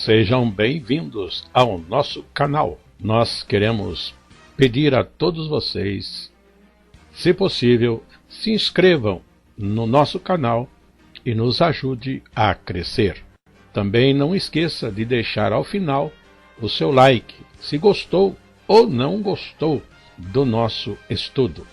Sejam bem-vindos ao nosso canal. Nós queremos pedir a todos vocês, se possível, se inscrevam no nosso canal e nos ajude a crescer. Também não esqueça de deixar ao final o seu like, se gostou ou não gostou do nosso estudo.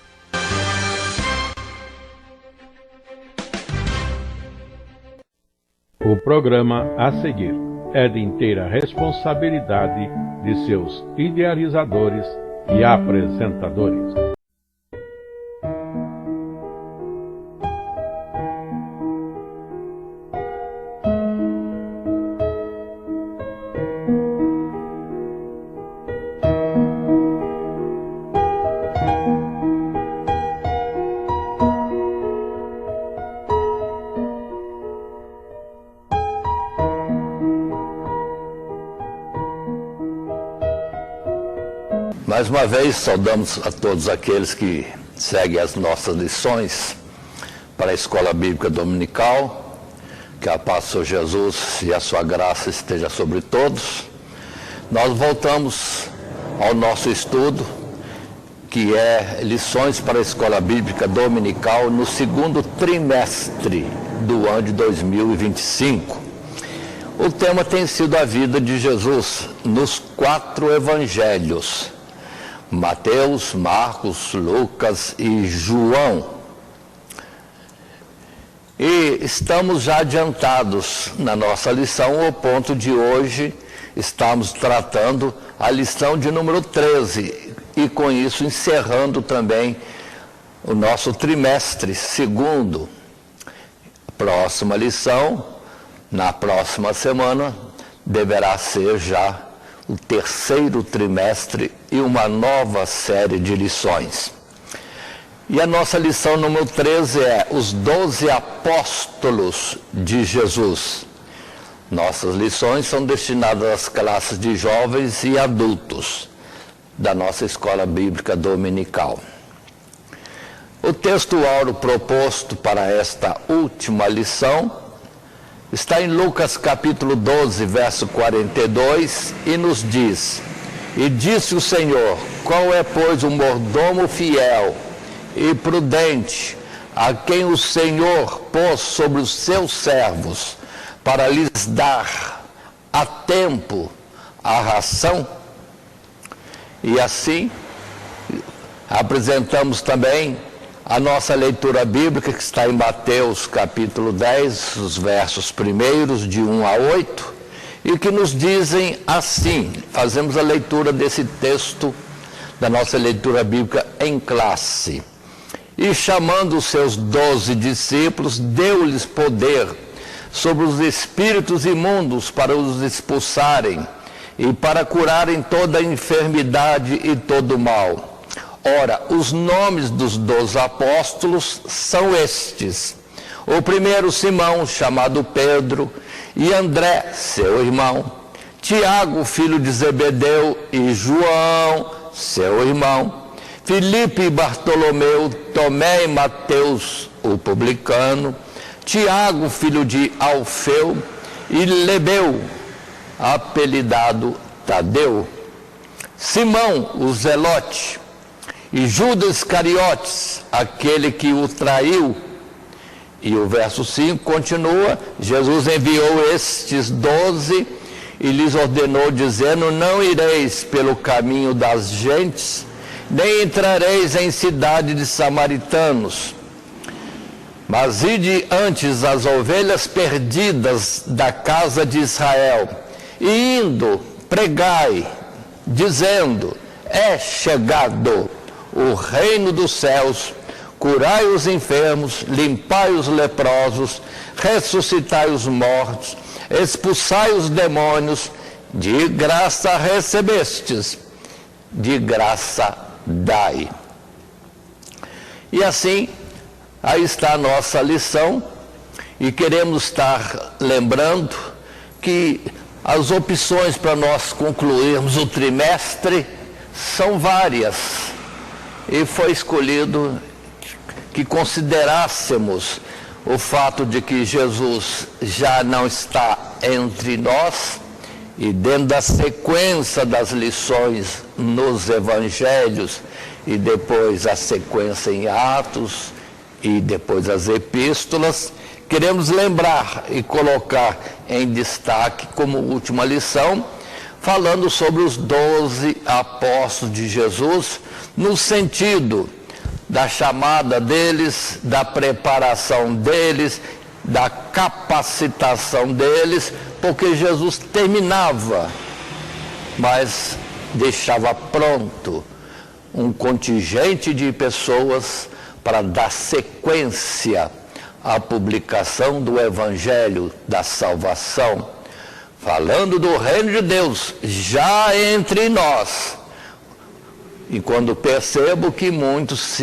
O programa a seguir é de inteira responsabilidade de seus idealizadores e apresentadores. Mais uma vez, saudamos a todos aqueles que seguem as nossas lições para a Escola Bíblica Dominical. Que a paz do Senhor Jesus e a sua graça esteja sobre todos. Nós voltamos ao nosso estudo, que é lições para a Escola Bíblica Dominical no segundo trimestre do ano de 2025. O tema tem sido a vida de Jesus nos 4 evangelhos: Mateus, Marcos, Lucas e João. E estamos já adiantados na nossa lição. Ao ponto de hoje estamos tratando a lição de número 13 e com isso encerrando também o nosso trimestre segundo. Próxima lição, na próxima semana, deverá ser já o terceiro trimestre e uma nova série de lições. E a nossa lição número 13 é os 12 apóstolos de Jesus. Nossas lições são destinadas às classes de jovens e adultos da nossa Escola Bíblica Dominical. O texto áureo proposto para esta última lição está em Lucas capítulo 12, verso 42, e nos diz: E disse o Senhor: Qual é, pois, o mordomo fiel e prudente, a quem o Senhor pôs sobre os seus servos, para lhes dar a tempo a ração? E assim, apresentamos também a nossa leitura bíblica, que está em Mateus capítulo 10, os versos primeiros de 1 a 8, e que nos dizem assim. Fazemos a leitura desse texto da nossa leitura bíblica em classe. E chamando os seus 12 discípulos, deu-lhes poder sobre os espíritos imundos para os expulsarem e para curarem toda enfermidade e todo mal. Ora, os nomes dos 12 apóstolos são estes: o primeiro, Simão, chamado Pedro, e André, seu irmão, Tiago, filho de Zebedeu, e João, seu irmão, Filipe e Bartolomeu, Tomé e Mateus, o publicano, Tiago, filho de Alfeu, e Lebeu, apelidado Tadeu, Simão, o Zelote, e Judas Iscariotes, aquele que o traiu. E o verso 5 continua: Jesus enviou estes 12 e lhes ordenou, dizendo: Não ireis pelo caminho das gentes, nem entrareis em cidade de samaritanos, mas ide antes as ovelhas perdidas da casa de Israel, e indo, pregai, dizendo: É chegado o reino dos céus, curai os enfermos, limpai os leprosos, ressuscitai os mortos, expulsai os demônios, de graça recebestes, de graça dai. E assim, aí está a nossa lição, e queremos estar lembrando que as opções para nós concluirmos o trimestre são várias. E foi escolhido que considerássemos o fato de que Jesus já não está entre nós E dentro da sequência das lições nos evangelhos, e depois a sequência em Atos, e depois as epístolas, queremos lembrar e colocar em destaque como última lição, falando sobre os 12 apóstolos de Jesus, no sentido da chamada deles, da preparação deles, da capacitação deles, porque Jesus terminava, mas deixava pronto um contingente de pessoas para dar sequência à publicação do Evangelho da salvação, falando do reino de Deus já entre nós. E quando percebo que muitos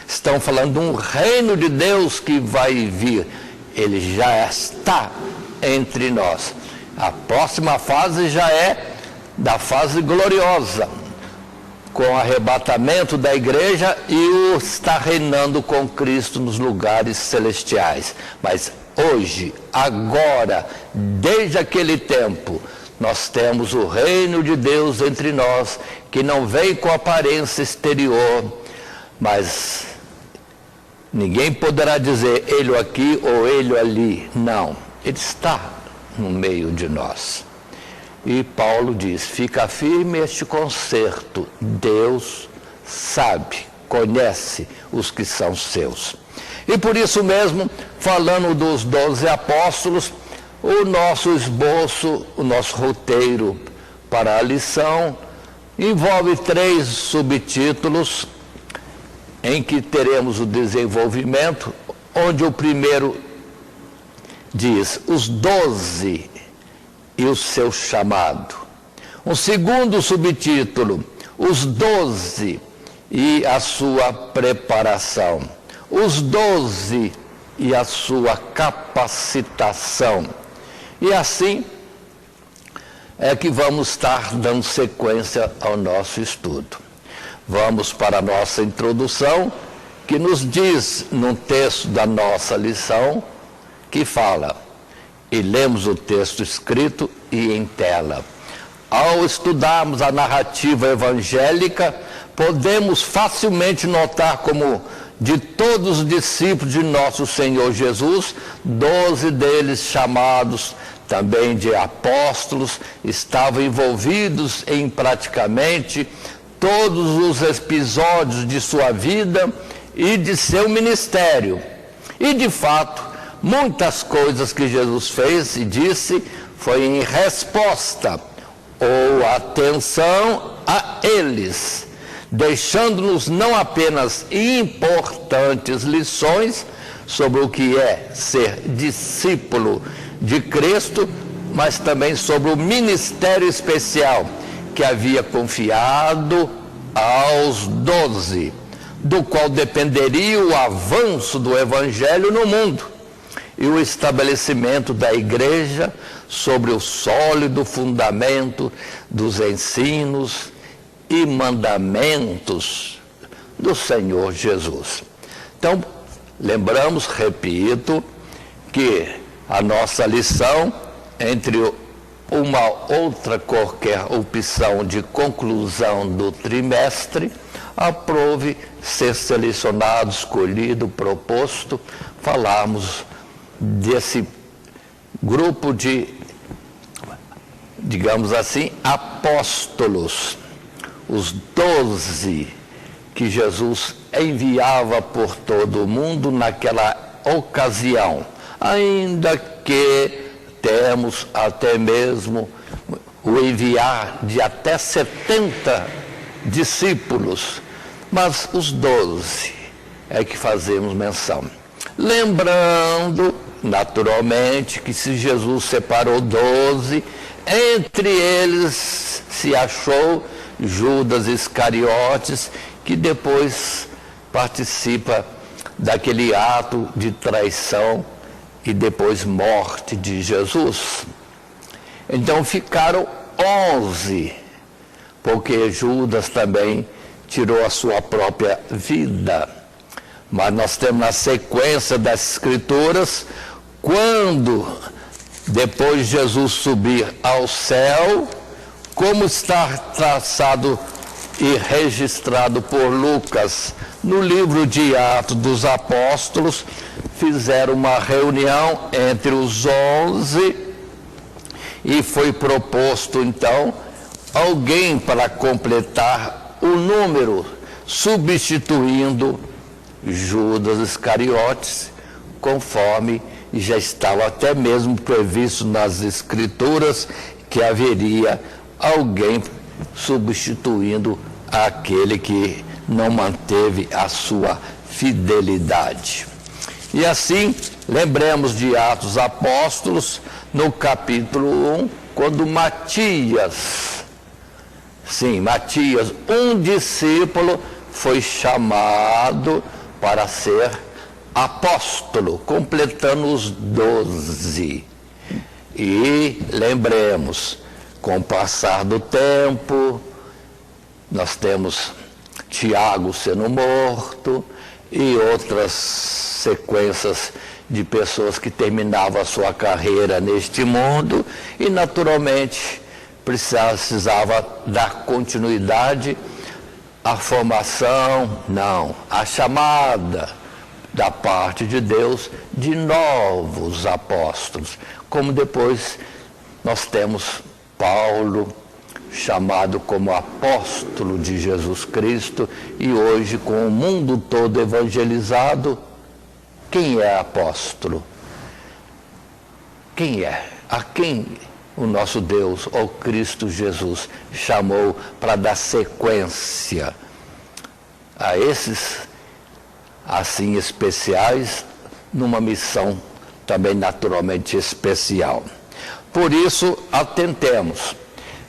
estão falando de um reino de Deus que vai vir, ele já está entre nós. A próxima fase já é da fase gloriosa, com o arrebatamento da igreja e o estar reinando com Cristo nos lugares celestiais. Mas hoje, agora, desde aquele tempo, nós temos o reino de Deus entre nós, que não vem com aparência exterior, mas ninguém poderá dizer ele aqui ou ele ali. Não, ele está no meio de nós. E Paulo diz, fica firme este concerto, Deus sabe, conhece os que são seus. E por isso mesmo, falando dos 12 apóstolos, o nosso esboço, o nosso roteiro para a lição, envolve 3 subtítulos, em que teremos o desenvolvimento, onde o primeiro diz, os 12 e o seu chamado. Um segundo subtítulo, os 12 e a sua preparação. Os 12 e a sua capacitação. E assim é que vamos estar dando sequência ao nosso estudo. Vamos para a nossa introdução, que nos diz, num texto da nossa lição, que fala, e lemos o texto escrito e em tela. Ao estudarmos a narrativa evangélica, podemos facilmente notar como de todos os discípulos de nosso Senhor Jesus, 12 deles chamados também de apóstolos, estavam envolvidos em praticamente todos os episódios de sua vida e de seu ministério. E de fato, muitas coisas que Jesus fez e disse foi em resposta ou atenção a eles, deixando-nos não apenas importantes lições sobre o que é ser discípulo de Cristo, mas também sobre o ministério especial que havia confiado aos 12, do qual dependeria o avanço do Evangelho no mundo e o estabelecimento da igreja sobre o sólido fundamento dos ensinos e mandamentos do Senhor Jesus. Então, lembramos, repito, que a nossa lição, entre uma outra qualquer opção de conclusão do trimestre, aprove ser selecionado, escolhido, proposto, falarmos desse grupo de, digamos assim, apóstolos, os 12 que Jesus enviava por todo o mundo naquela ocasião, ainda que temos até mesmo o enviar de até 70 discípulos, mas os 12 é que fazemos menção. Lembrando, naturalmente, que se Jesus separou 12, entre eles se achou Judas Iscariotes, que depois participa daquele ato de traição e depois morte de Jesus. Então ficaram 11, porque Judas também tirou a sua própria vida. Mas nós temos na sequência das Escrituras, quando depois de Jesus subir ao céu, como está traçado e registrado por Lucas no livro de Atos dos Apóstolos, fizeram uma reunião entre os 11 e foi proposto então alguém para completar o número, substituindo Judas Iscariotes, conforme já estava até mesmo previsto nas Escrituras que haveria alguém substituindo aquele que não manteve a sua fidelidade. E assim, lembremos de Atos dos Apóstolos, no capítulo 1, quando Matias, um discípulo, foi chamado para ser apóstolo, completando os 12. E lembremos, com o passar do tempo, nós temos Tiago sendo morto e outras sequências de pessoas que terminavam a sua carreira neste mundo e, naturalmente, precisava dar continuidade à formação, à chamada da parte de Deus de novos apóstolos, como depois nós temos Paulo, chamado como apóstolo de Jesus Cristo, e hoje com o mundo todo evangelizado, quem é apóstolo? Quem é? A quem o nosso Deus, ou Cristo Jesus, chamou para dar sequência a esses, assim, especiais, numa missão também naturalmente especial. Por isso, atentemos,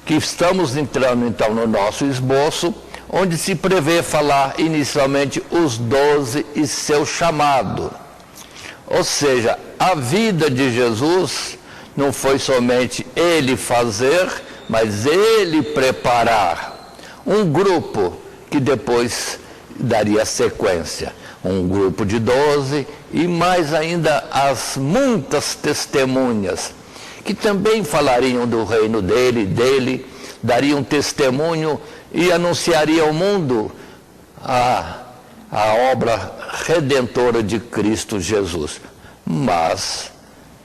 que estamos entrando então no nosso esboço, onde se prevê falar inicialmente os 12 e seu chamado. Ou seja, a vida de Jesus não foi somente ele fazer, mas ele preparar um grupo que depois daria sequência. Um grupo de 12 e mais ainda as muitas testemunhas, que também falariam do reino dele, dariam testemunho e anunciariam ao mundo a obra redentora de Cristo Jesus. Mas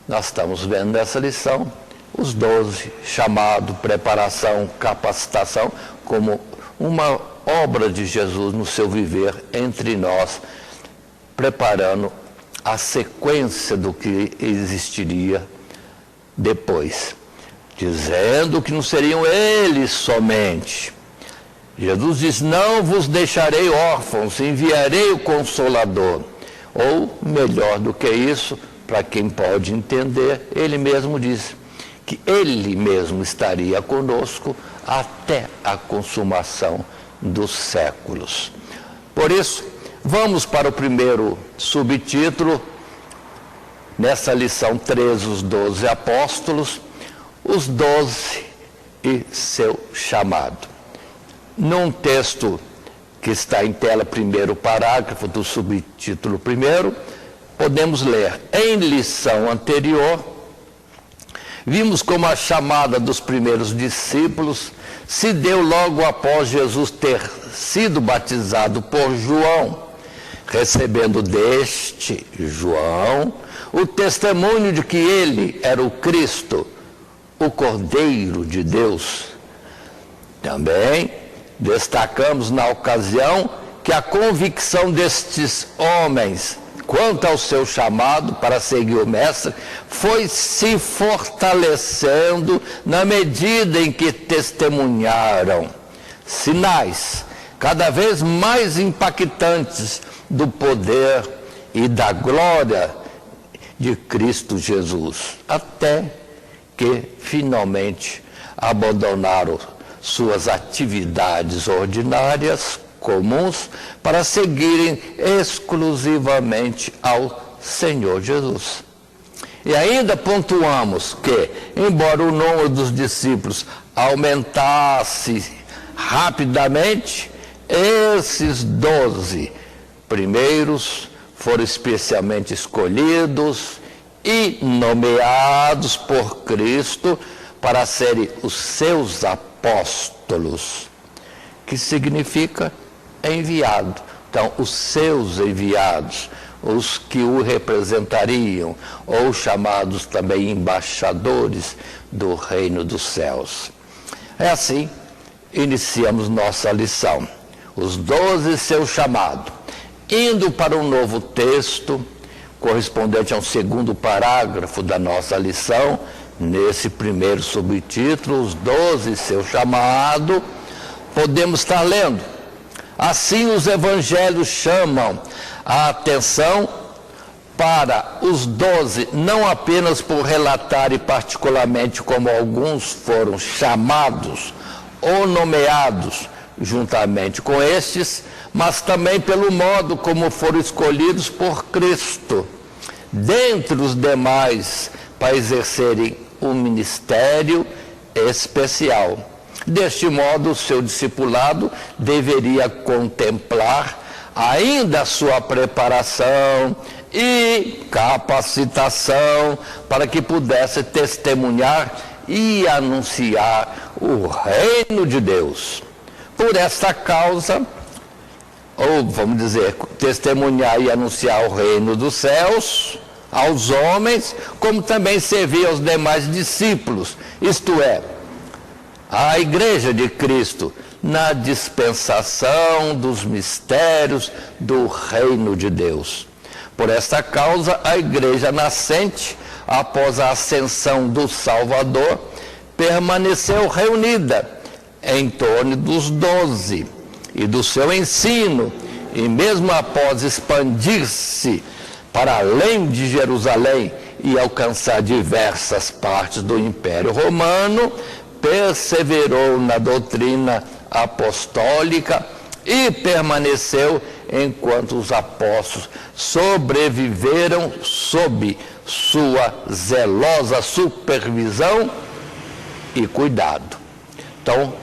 nós estamos vendo nessa lição os 12, chamado, preparação, capacitação, como uma obra de Jesus no seu viver entre nós, preparando a sequência do que existiria depois, dizendo que não seriam eles somente. Jesus diz: não vos deixarei órfãos, enviarei o Consolador. Ou, melhor do que isso, para quem pode entender, ele mesmo diz que ele mesmo estaria conosco até a consumação dos séculos. Por isso, vamos para o primeiro subtítulo, nessa lição 13, os 12 apóstolos, os 12 e seu chamado. Num texto que está em tela, primeiro parágrafo do subtítulo primeiro, podemos ler: em lição anterior, vimos como a chamada dos primeiros discípulos se deu logo após Jesus ter sido batizado por João, recebendo deste João o testemunho de que ele era o Cristo, o Cordeiro de Deus. Também destacamos na ocasião que a convicção destes homens quanto ao seu chamado para seguir o Mestre foi se fortalecendo na medida em que testemunharam sinais cada vez mais impactantes do poder e da glória de Cristo Jesus, até que finalmente abandonaram suas atividades ordinárias, comuns, para seguirem exclusivamente ao Senhor Jesus. E ainda pontuamos que, embora o número dos discípulos aumentasse rapidamente, esses 12 primeiros foram especialmente escolhidos e nomeados por Cristo para serem os seus apóstolos, que significa enviado. Então, os seus enviados, os que o representariam, ou chamados também embaixadores do reino dos céus. É assim, iniciamos nossa lição. Os 12, seu chamado. Indo para um novo texto, correspondente ao segundo parágrafo da nossa lição, nesse primeiro subtítulo, os 12, seu chamado, podemos estar lendo. Assim, os evangelhos chamam a atenção para os 12, não apenas por relatarem particularmente como alguns foram chamados ou nomeados juntamente com estes, mas também pelo modo como foram escolhidos por Cristo, dentre os demais, para exercerem um ministério especial. Deste modo, o seu discipulado deveria contemplar ainda a sua preparação e capacitação para que pudesse testemunhar e anunciar o reino de Deus. Por esta causa, ou vamos dizer, testemunhar e anunciar o reino dos céus aos homens, como também servir aos demais discípulos, isto é, a igreja de Cristo, na dispensação dos mistérios do reino de Deus. Por esta causa, a igreja nascente, após a ascensão do Salvador, permaneceu reunida em torno dos 12 e do seu ensino, e mesmo após expandir-se para além de Jerusalém e alcançar diversas partes do Império Romano, perseverou na doutrina apostólica e permaneceu enquanto os apóstolos sobreviveram sob sua zelosa supervisão e cuidado. Então,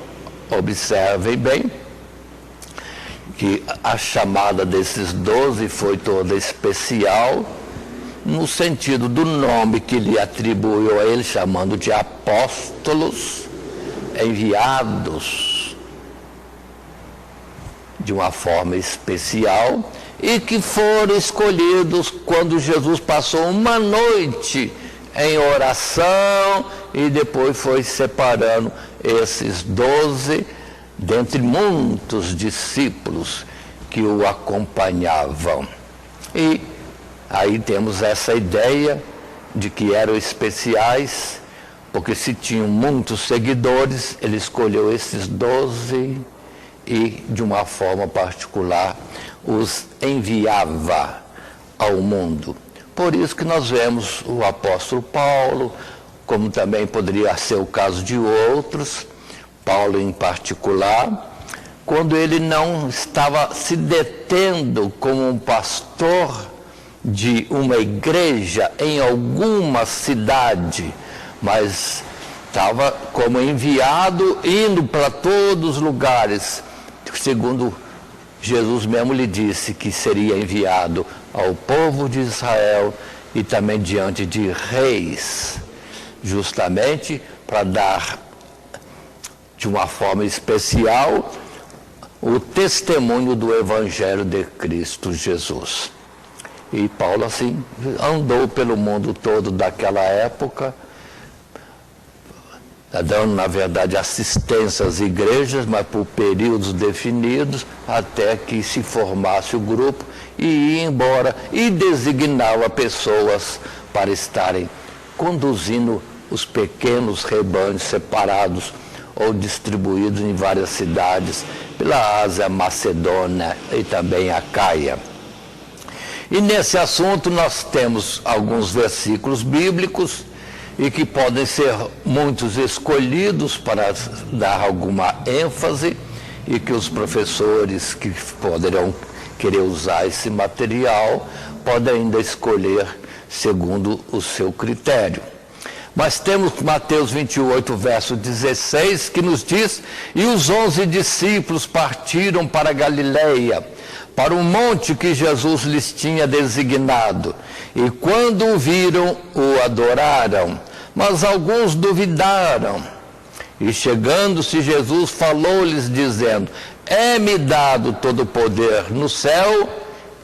observem bem que a chamada desses 12 foi toda especial, no sentido do nome que lhe atribuiu a ele, chamando de apóstolos, enviados de uma forma especial, e que foram escolhidos quando Jesus passou uma noite em oração e depois foi separando esses 12 dentre muitos discípulos que o acompanhavam. E aí temos essa ideia de que eram especiais, porque se tinham muitos seguidores, ele escolheu esses 12 e, de uma forma particular, os enviava ao mundo. Por isso que nós vemos o apóstolo Paulo, como também poderia ser o caso de outros, Paulo em particular, quando ele não estava se detendo como um pastor de uma igreja em alguma cidade, mas estava como enviado, indo para todos os lugares, segundo Jesus mesmo lhe disse que seria enviado ao povo de Israel e também diante de reis, justamente para dar de uma forma especial o testemunho do Evangelho de Cristo Jesus. E Paulo assim andou pelo mundo todo daquela época, dando, na verdade, assistência às igrejas, mas por períodos definidos, até que se formasse o grupo e ia embora, e designava pessoas para estarem conduzindo os pequenos rebanhos separados ou distribuídos em várias cidades, pela Ásia, Macedônia e também a Caia. E nesse assunto nós temos alguns versículos bíblicos, e que podem ser muitos escolhidos para dar alguma ênfase, e que os professores que poderão querer usar esse material podem ainda escolher segundo o seu critério. Mas temos Mateus 28, verso 16, que nos diz: e os 11 discípulos partiram para Galileia, para o monte que Jesus lhes tinha designado. E quando o viram, o adoraram. Mas alguns duvidaram. E chegando-se Jesus, falou-lhes dizendo: é-me dado todo o poder no céu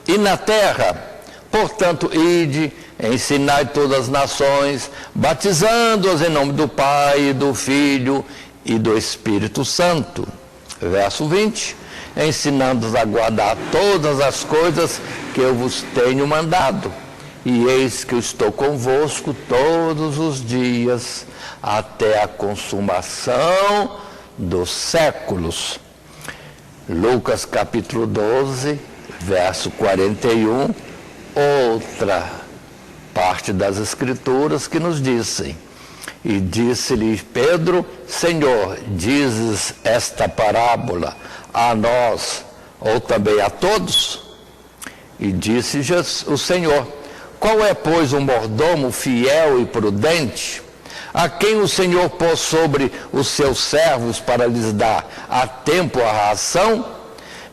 e na terra. Portanto, ide, ensinai todas as nações, batizando-as em nome do Pai, do Filho e do Espírito Santo. Verso 20. Ensinando-os a guardar todas as coisas que eu vos tenho mandado. E eis que eu estou convosco todos os dias, até a consumação dos séculos. Lucas capítulo 12, verso 41, outra parte das Escrituras que nos dizem: e disse-lhe Pedro: Senhor, dizes esta parábola a nós, ou também a todos? E disse o Senhor: qual é, pois, o mordomo fiel e prudente, a quem o Senhor pôs sobre os seus servos para lhes dar a tempo a ração?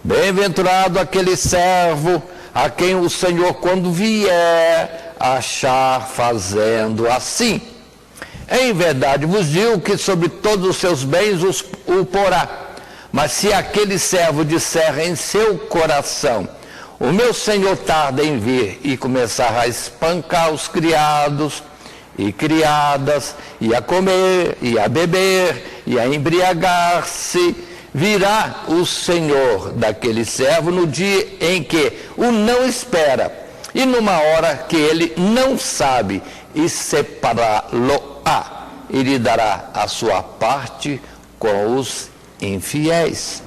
Bem-aventurado aquele servo a quem o Senhor, quando vier, achar fazendo assim. Em verdade vos digo que sobre todos os seus bens o porá. Mas se aquele servo disser em seu coração: o meu senhor tarda em vir, e começar a espancar os criados e criadas, e a comer, e a beber, e a embriagar-se, virá o senhor daquele servo no dia em que o não espera, e numa hora que ele não sabe, e separá-lo-á, e lhe dará a sua parte com os infiéis.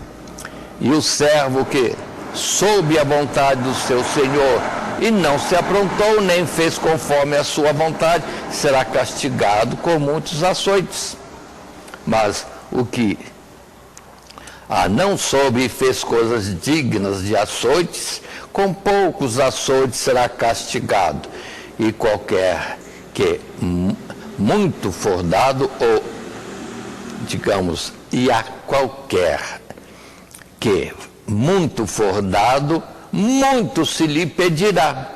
E o servo que soube a vontade do seu senhor e não se aprontou, nem fez conforme a sua vontade, será castigado com muitos açoites. Mas o que não soube e fez coisas dignas de açoites, com poucos açoites será castigado. E qualquer que muito for dado, ou digamos, e a qualquer que muito for dado, muito se lhe pedirá.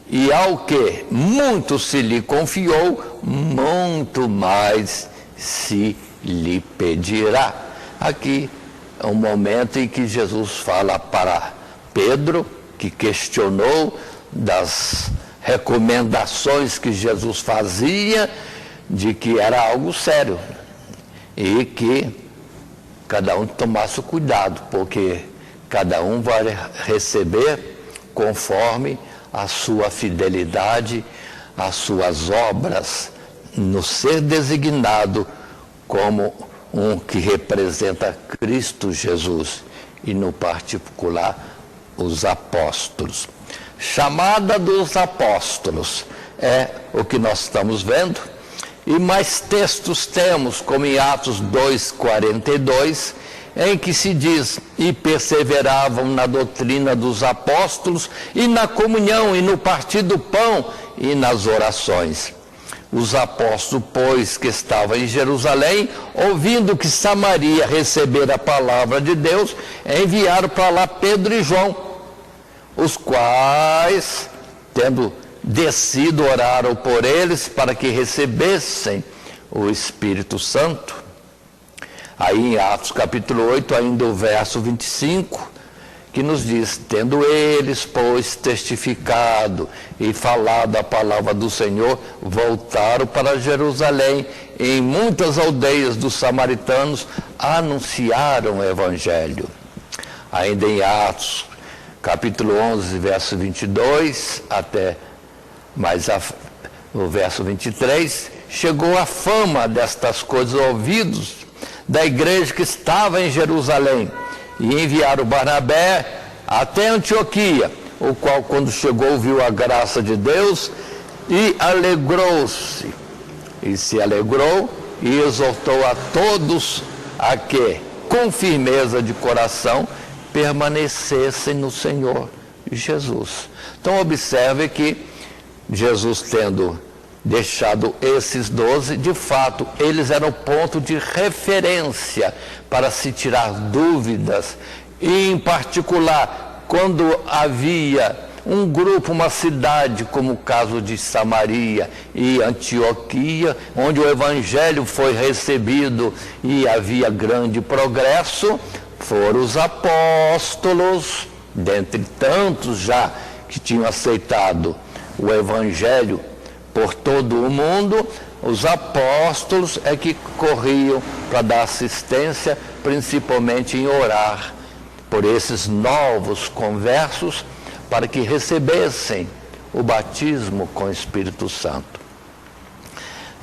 E ao que muito se lhe confiou, muito mais se lhe pedirá. Aqui é um momento em que Jesus fala para Pedro, que questionou das recomendações que Jesus fazia, de que era algo sério, e que cada um tomasse o cuidado, porque cada um vai receber conforme a sua fidelidade, as suas obras, no ser designado como um que representa Cristo Jesus, e no particular os apóstolos. Chamada dos apóstolos é o que nós estamos vendo. E mais textos temos, como em Atos 2:42, em que se diz: e perseveravam na doutrina dos apóstolos, e na comunhão, e no partir do pão, e nas orações. Os apóstolos, pois, que estavam em Jerusalém, ouvindo que Samaria recebera a palavra de Deus, enviaram para lá Pedro e João, os quais, tendo descido, oraram por eles para que recebessem o Espírito Santo. Aí em Atos capítulo 8, ainda o verso 25, que nos diz: tendo eles, pois, testificado e falado a palavra do Senhor, voltaram para Jerusalém, e em muitas aldeias dos samaritanos anunciaram o Evangelho. Ainda em Atos capítulo 11, verso 22, até mais o verso 23, chegou a fama destas coisas aos ouvidos da igreja que estava em Jerusalém, e enviaram Barnabé até Antioquia, o qual, quando chegou, viu a graça de Deus e alegrou-se, e se alegrou e exortou a todos a que, com firmeza de coração, permanecessem no Senhor Jesus. Então observe que Jesus, tendo deixado esses 12, de fato, eles eram ponto de referência para se tirar dúvidas, e em particular, quando havia um grupo, uma cidade, como o caso de Samaria e Antioquia, onde o evangelho foi recebido e havia grande progresso, foram os apóstolos, dentre tantos já que tinham aceitado o evangelho por todo o mundo, os apóstolos é que corriam para dar assistência, principalmente em orar por esses novos conversos, para que recebessem o batismo com o Espírito Santo.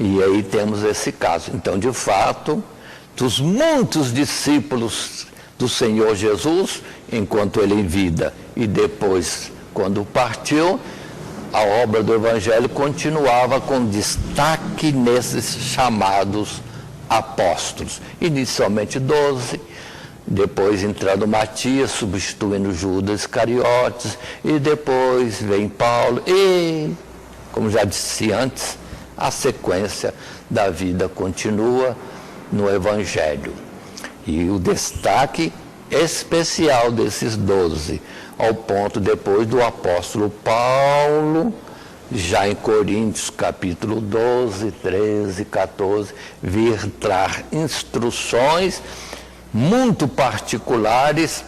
E aí temos esse caso. Então, de fato, dos muitos discípulos do Senhor Jesus, enquanto ele em vida, e depois, quando partiu, a obra do Evangelho continuava com destaque nesses chamados apóstolos. Inicialmente 12, depois entrando Matias, substituindo Judas Iscariotes, e depois vem Paulo, e, como já disse antes, a sequência da vida continua no Evangelho. E o destaque especial desses 12, ao ponto depois do apóstolo Paulo, já em Coríntios, capítulo 12, 13, 14, vir dar instruções muito particulares,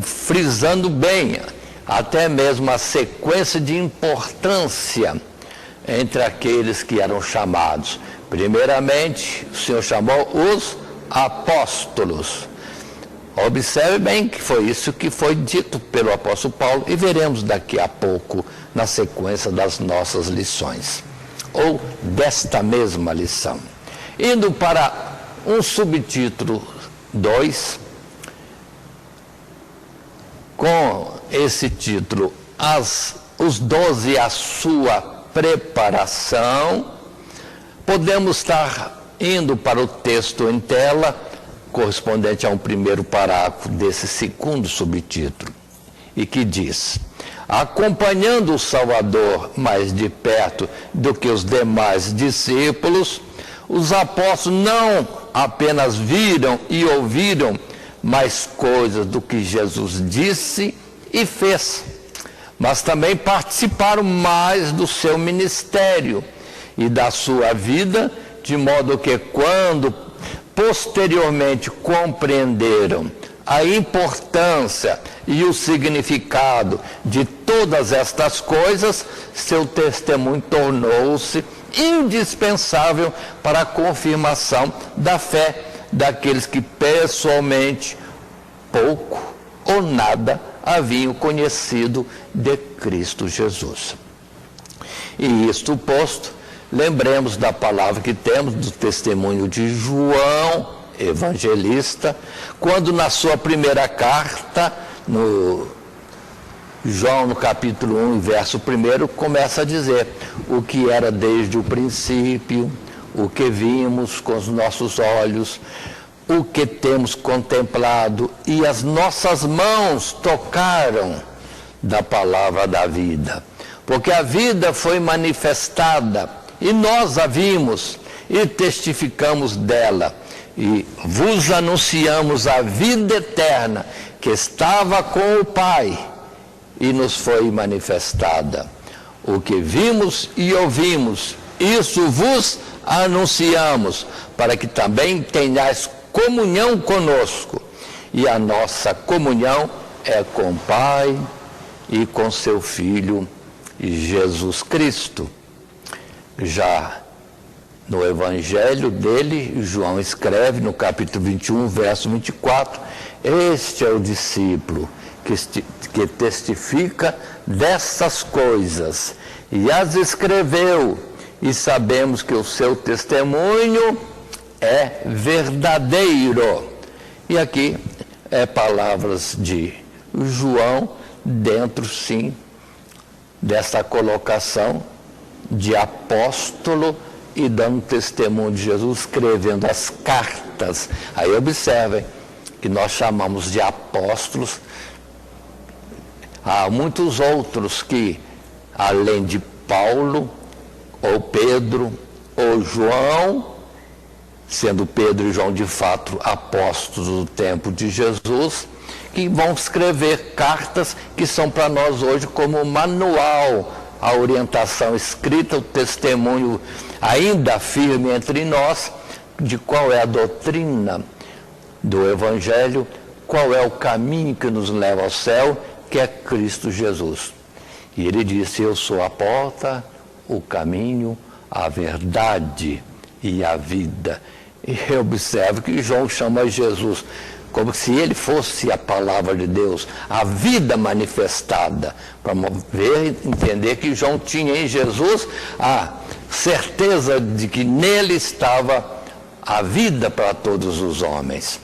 frisando bem até mesmo a sequência de importância entre aqueles que eram chamados. Primeiramente, o Senhor chamou os apóstolos. Observe bem que foi isso que foi dito pelo apóstolo Paulo, e veremos daqui a pouco na sequência das nossas lições, ou desta mesma lição. Indo para um subtítulo 2, com esse título, os 12, a sua preparação, podemos estar indo para o texto em tela, correspondente a um primeiro parágrafo desse segundo subtítulo, e que diz: acompanhando o Salvador mais de perto do que os demais discípulos, os apóstolos não apenas viram e ouviram mais coisas do que Jesus disse e fez, mas também participaram mais do seu ministério e da sua vida, de modo que quando posteriormente compreenderam a importância e o significado de todas estas coisas, seu testemunho tornou-se indispensável para a confirmação da fé daqueles que pessoalmente pouco ou nada haviam conhecido de Cristo Jesus. E isto posto, lembremos da palavra que temos do testemunho de João, evangelista, quando na sua primeira carta, João, no capítulo 1, verso 1, começa a dizer: o que era desde o princípio, o que vimos com os nossos olhos, o que temos contemplado, e as nossas mãos tocaram da palavra da vida. Porque a vida foi manifestada, e nós a vimos, e testificamos dela, e vos anunciamos a vida eterna, que estava com o Pai, e nos foi manifestada. O que vimos e ouvimos, isso vos anunciamos, para que também tenhais comunhão conosco. E a nossa comunhão é com o Pai e com seu Filho, Jesus Cristo. Já no Evangelho dele, João escreve no capítulo 21, verso 24, este é o discípulo que testifica dessas coisas, e as escreveu, e sabemos que o seu testemunho é verdadeiro. E aqui é palavras de João, dentro sim dessa colocação de apóstolo e dando testemunho de Jesus, escrevendo as cartas. Aí observem que nós chamamos de apóstolos. Há muitos outros que, além de Paulo, ou Pedro, ou João, sendo Pedro e João de fato apóstolos do tempo de Jesus, que vão escrever cartas que são para nós hoje como manual, a orientação escrita, o testemunho ainda firme entre nós de qual é a doutrina do Evangelho, qual é o caminho que nos leva ao céu, que é Cristo Jesus. E ele disse: eu sou a porta, o caminho, a verdade e a vida. E observe que João chama Jesus como se ele fosse a palavra de Deus, a vida manifestada, para ver e entender que João tinha em Jesus a certeza de que nele estava a vida para todos os homens.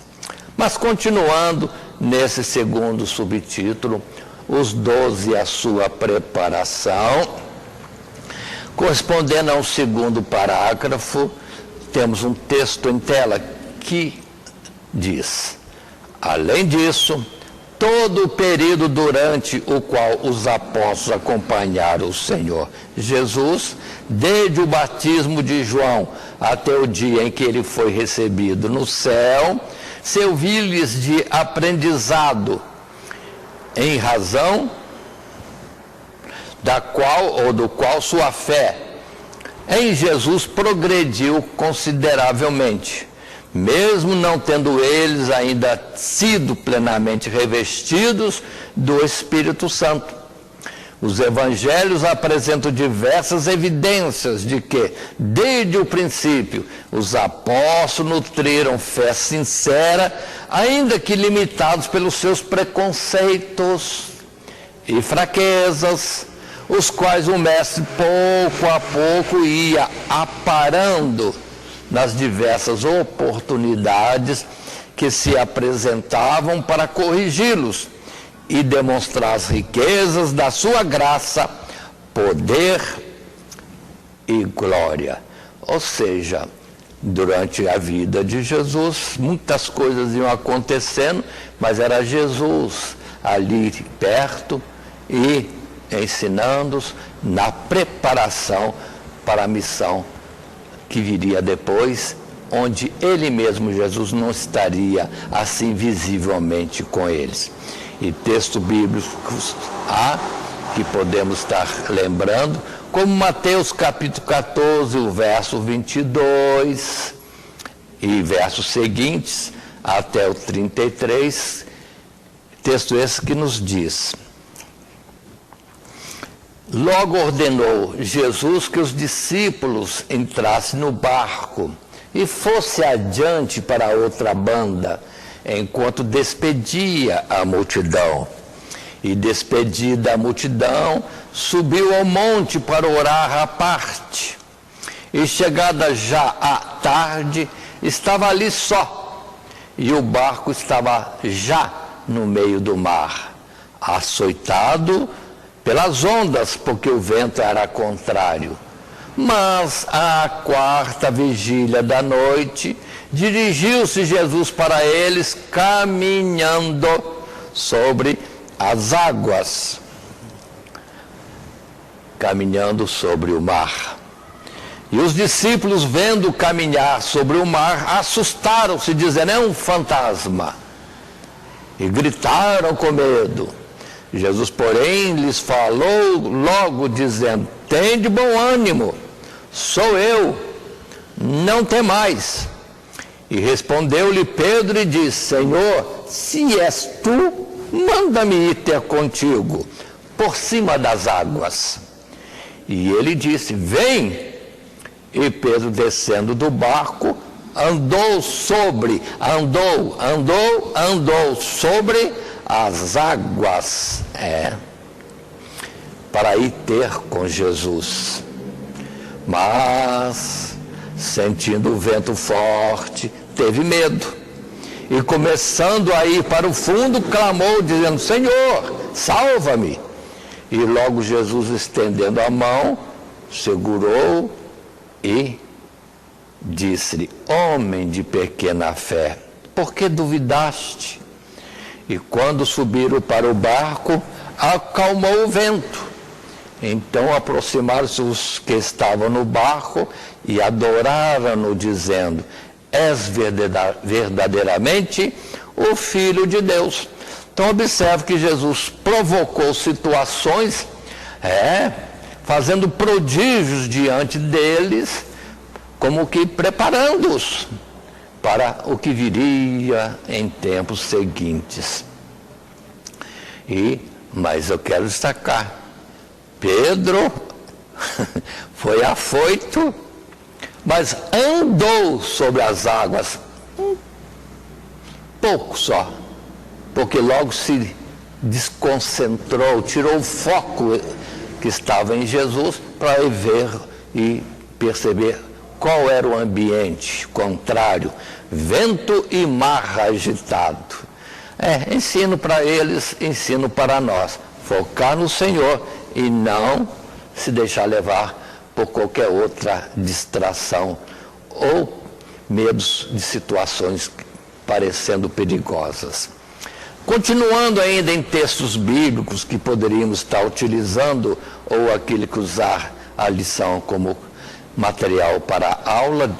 Mas continuando nesse segundo subtítulo, os 12 e a sua preparação, correspondendo ao segundo parágrafo, temos um texto em tela que diz: além disso, todo o período durante o qual os apóstolos acompanharam o Senhor Jesus, desde o batismo de João até o dia em que ele foi recebido no céu, serviu-lhes de aprendizado, em razão do qual sua fé em Jesus progrediu consideravelmente, mesmo não tendo eles ainda sido plenamente revestidos do Espírito Santo. Os evangelhos apresentam diversas evidências de que, desde o princípio, os apóstolos nutriram fé sincera, ainda que limitados pelos seus preconceitos e fraquezas, os quais o mestre pouco a pouco ia aparando nas diversas oportunidades que se apresentavam para corrigi-los e demonstrar as riquezas da sua graça, poder e glória. Ou seja, durante a vida de Jesus, muitas coisas iam acontecendo, mas era Jesus ali perto e ensinando-os na preparação para a missão que viria depois, onde ele mesmo, Jesus, não estaria assim visivelmente com eles. E texto bíblicos há que podemos estar lembrando, como Mateus capítulo 14, o verso 22 e versos seguintes até o 33, texto esse que nos diz: logo ordenou Jesus que os discípulos entrassem no barco e fosse adiante para outra banda, enquanto despedia a multidão. E despedida a multidão, subiu ao monte para orar à parte. E chegada já a tarde, estava ali só, e o barco estava já no meio do mar, açoitado pelas ondas, porque o vento era contrário. Mas à quarta vigília da noite, dirigiu-se Jesus para eles, caminhando sobre as águas, caminhando sobre o mar. E os discípulos, vendo caminhar sobre o mar, assustaram-se, dizendo: é um fantasma, e gritaram com medo. Jesus, porém, lhes falou logo, dizendo: tende bom ânimo, sou eu, não temais. E respondeu-lhe Pedro e disse: Senhor, se és tu, manda-me ir ter contigo, por cima das águas. E ele disse: vem. E Pedro, descendo do barco, andou sobre as águas, para ir ter com Jesus. Mas, sentindo o vento forte, teve medo. E começando a ir para o fundo, clamou, dizendo: Senhor, salva-me. E logo Jesus, estendendo a mão, segurou e disse-lhe: homem de pequena fé, por que duvidaste? E quando subiram para o barco, acalmou o vento. Então aproximaram-se os que estavam no barco e adoraram-no, dizendo: és verdadeiramente o Filho de Deus. Então observe que Jesus provocou situações, fazendo prodígios diante deles, como que preparando-os para o que viria em tempos seguintes. Mas eu quero destacar, Pedro foi afoito, mas andou sobre as águas, pouco só, porque logo se desconcentrou, tirou o foco que estava em Jesus para ver e perceber qual era o ambiente contrário, vento e mar agitado. Ensino para eles, ensino para nós, focar no Senhor e não se deixar levar por qualquer outra distração ou medos de situações parecendo perigosas. Continuando ainda em textos bíblicos que poderíamos estar utilizando, ou aquele que usar a lição como material para a aula,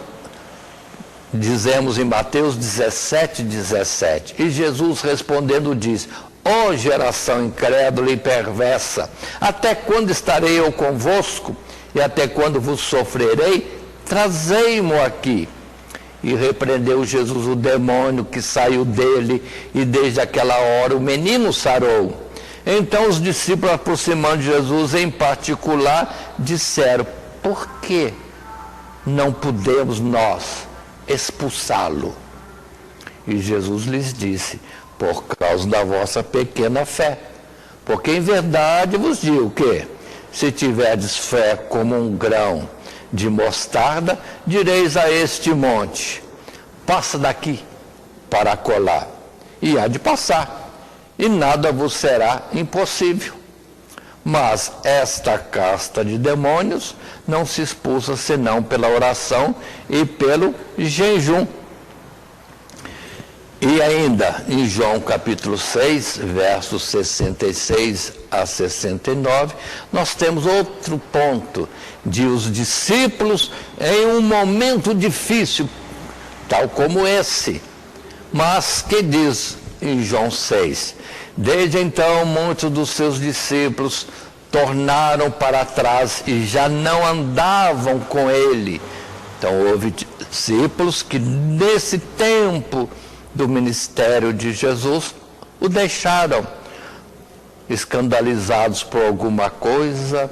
dizemos em Mateus 17:17, e Jesus respondendo diz: ó geração incrédula e perversa, até quando estarei eu convosco? E até quando vos sofrerei? Trazei-mo aqui. E repreendeu Jesus o demônio que saiu dele, e desde aquela hora o menino sarou. Então os discípulos, aproximando de Jesus em particular, disseram: por que não podemos nós expulsá-lo? E Jesus lhes disse: por causa da vossa pequena fé. Porque em verdade vos digo que, se tiverdes fé como um grão de mostarda, direis a este monte: passa daqui para acolá, e há de passar, e nada vos será impossível. Mas esta casta de demônios não se expulsa senão pela oração e pelo jejum. E ainda em João capítulo 6, versos 66 a 69, nós temos outro ponto de os discípulos em um momento difícil, tal como esse. Mas que diz em João 6? Desde então muitos dos seus discípulos tornaram para trás e já não andavam com ele. Então houve discípulos que nesse tempo do ministério de Jesus o deixaram, escandalizados por alguma coisa,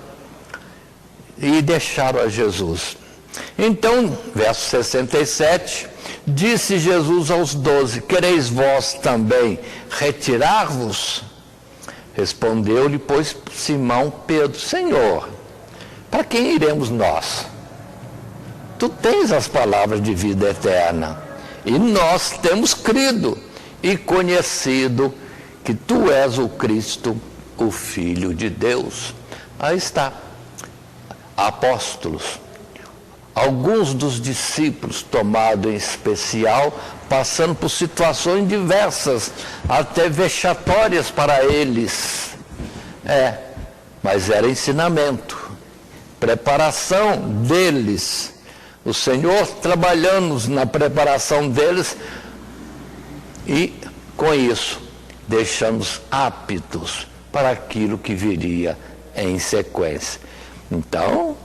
e deixaram a Jesus. Então, verso 67, disse Jesus aos 12: quereis vós também retirar-vos? Respondeu-lhe, pois, Simão Pedro: Senhor, para quem iremos nós? Tu tens as palavras de vida eterna, e nós temos crido e conhecido que tu és o Cristo, o Filho de Deus. Aí está, apóstolos, alguns dos discípulos tomados em especial, passando por situações diversas, até vexatórias para eles. Mas era ensinamento, preparação deles. O Senhor trabalhando na preparação deles, e com isso deixamos aptos para aquilo que viria em sequência. Então,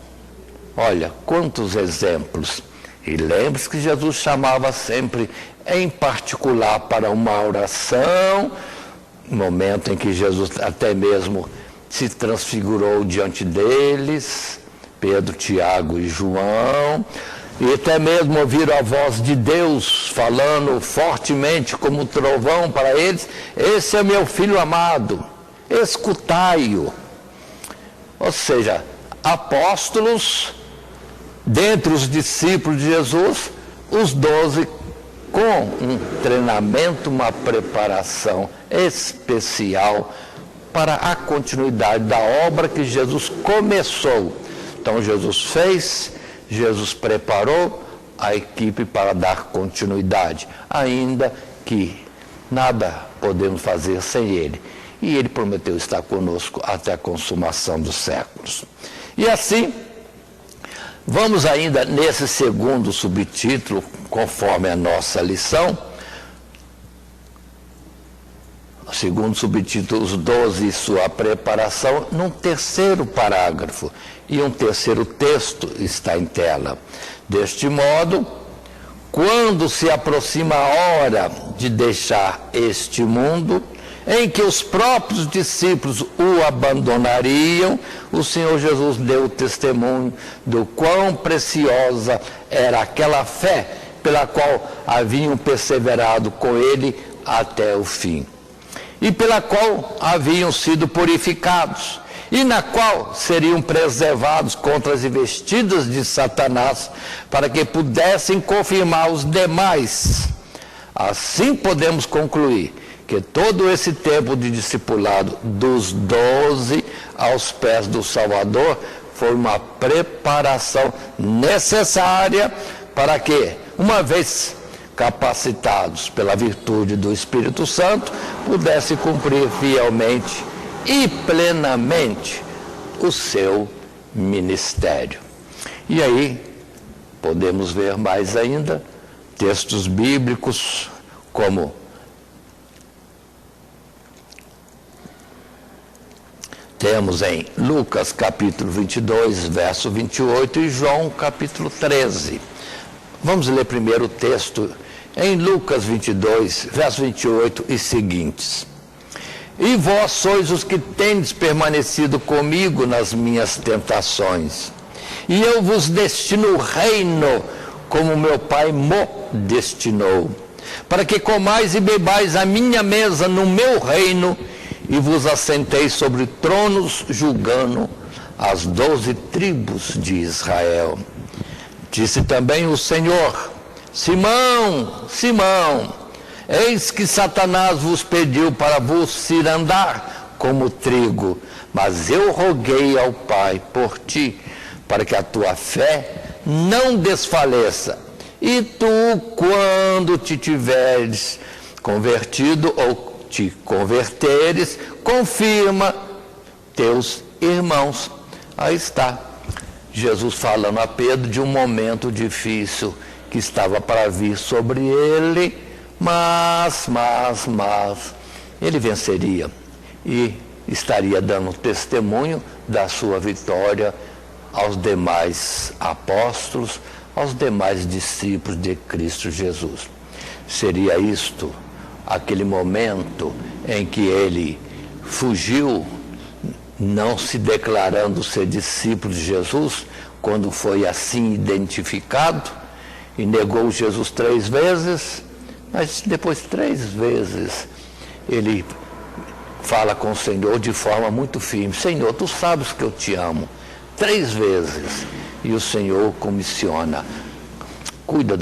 olha, quantos exemplos. E lembre-se que Jesus chamava sempre em particular para uma oração, momento em que Jesus até mesmo se transfigurou diante deles, Pedro, Tiago e João, e até mesmo ouviram a voz de Deus falando fortemente como trovão para eles: esse é meu filho amado, escutai-o. Ou seja, apóstolos, dentre os discípulos de Jesus, os 12 com um treinamento, uma preparação especial para a continuidade da obra que Jesus começou. Então Jesus fez, Jesus preparou a equipe para dar continuidade, ainda que nada podemos fazer sem ele. e Ele prometeu estar conosco até a consumação dos séculos. E assim, vamos ainda nesse segundo subtítulo, conforme a nossa lição, o segundo subtítulo, os 12 e sua preparação, num terceiro parágrafo, e um terceiro texto está em tela. Deste modo, quando se aproxima a hora de deixar este mundo, em que os próprios discípulos o abandonariam, o Senhor Jesus deu testemunho do quão preciosa era aquela fé pela qual haviam perseverado com ele até o fim, e pela qual haviam sido purificados, e na qual seriam preservados contra as investidas de Satanás, para que pudessem confirmar os demais. Assim podemos concluir que todo esse tempo de discipulado dos 12 aos pés do Salvador foi uma preparação necessária para que, uma vez capacitados pela virtude do Espírito Santo, pudesse cumprir fielmente e plenamente o seu ministério. E aí podemos ver mais ainda textos bíblicos como temos em Lucas capítulo 22, verso 28 e João capítulo 13. Vamos ler primeiro o texto em Lucas 22, verso 28 e seguintes. E vós sois os que tendes permanecido comigo nas minhas tentações, e eu vos destino o reino, como meu Pai mo destinou, para que comais e bebais a minha mesa no meu reino, e vos assenteis sobre tronos, julgando as 12 tribos de Israel. Disse também o Senhor: Simão, Simão, eis que Satanás vos pediu para vos cirandar como trigo, mas eu roguei ao Pai por ti, para que a tua fé não desfaleça. E tu, quando te tiveres convertido ou te converteres, confirma teus irmãos. Aí está Jesus falando a Pedro de um momento difícil que estava para vir sobre ele, mas ele venceria e estaria dando testemunho da sua vitória aos demais apóstolos, aos demais discípulos de Cristo Jesus. Seria isto aquele momento em que ele fugiu, não se declarando ser discípulo de Jesus, quando foi assim identificado, e negou Jesus 3 vezes, mas depois 3 vezes ele fala com o Senhor de forma muito firme: Senhor, tu sabes que eu te amo. 3 vezes. E o Senhor comissiona: cuida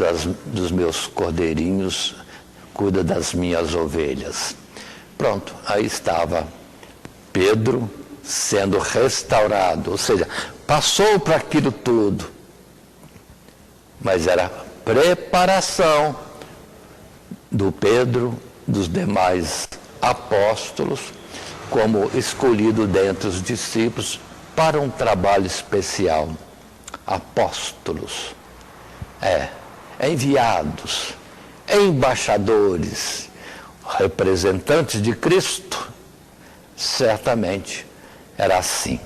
dos meus cordeirinhos, cuida das minhas ovelhas. Pronto, aí estava Pedro sendo restaurado, ou seja, passou para aquilo tudo, mas era preparação do Pedro, dos demais apóstolos, como escolhido dentre os discípulos para um trabalho especial. Apóstolos, enviados, embaixadores, representantes de Cristo. Certamente era assim.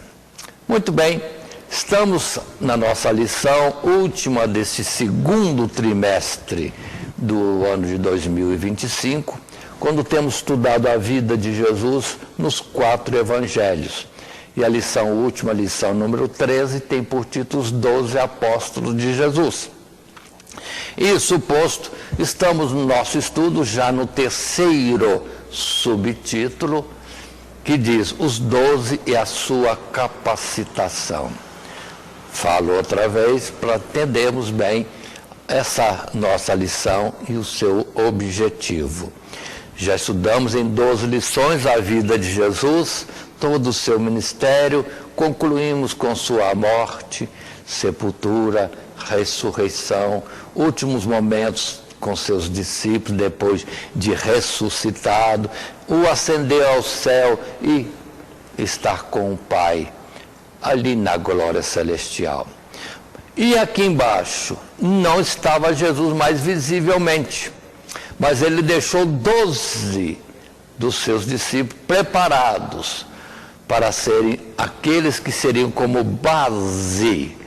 Muito bem, estamos na nossa lição última desse segundo trimestre do ano de 2025, quando temos estudado a vida de Jesus nos 4 evangelhos. E a lição última, a lição número 13, tem por título os 12 apóstolos de Jesus. Isso posto, estamos no nosso estudo já no terceiro subtítulo, que diz os 12 e a sua capacitação. Falo outra vez para entendermos bem essa nossa lição e o seu objetivo. Já estudamos em 12 lições a vida de Jesus, todo o seu ministério, concluímos com sua morte, sepultura, ressurreição, últimos momentos com seus discípulos depois de ressuscitado, o ascender ao céu e estar com o Pai, ali na glória celestial. E aqui embaixo, não estava Jesus mais visivelmente, mas ele deixou 12 dos seus discípulos preparados para serem aqueles que seriam como base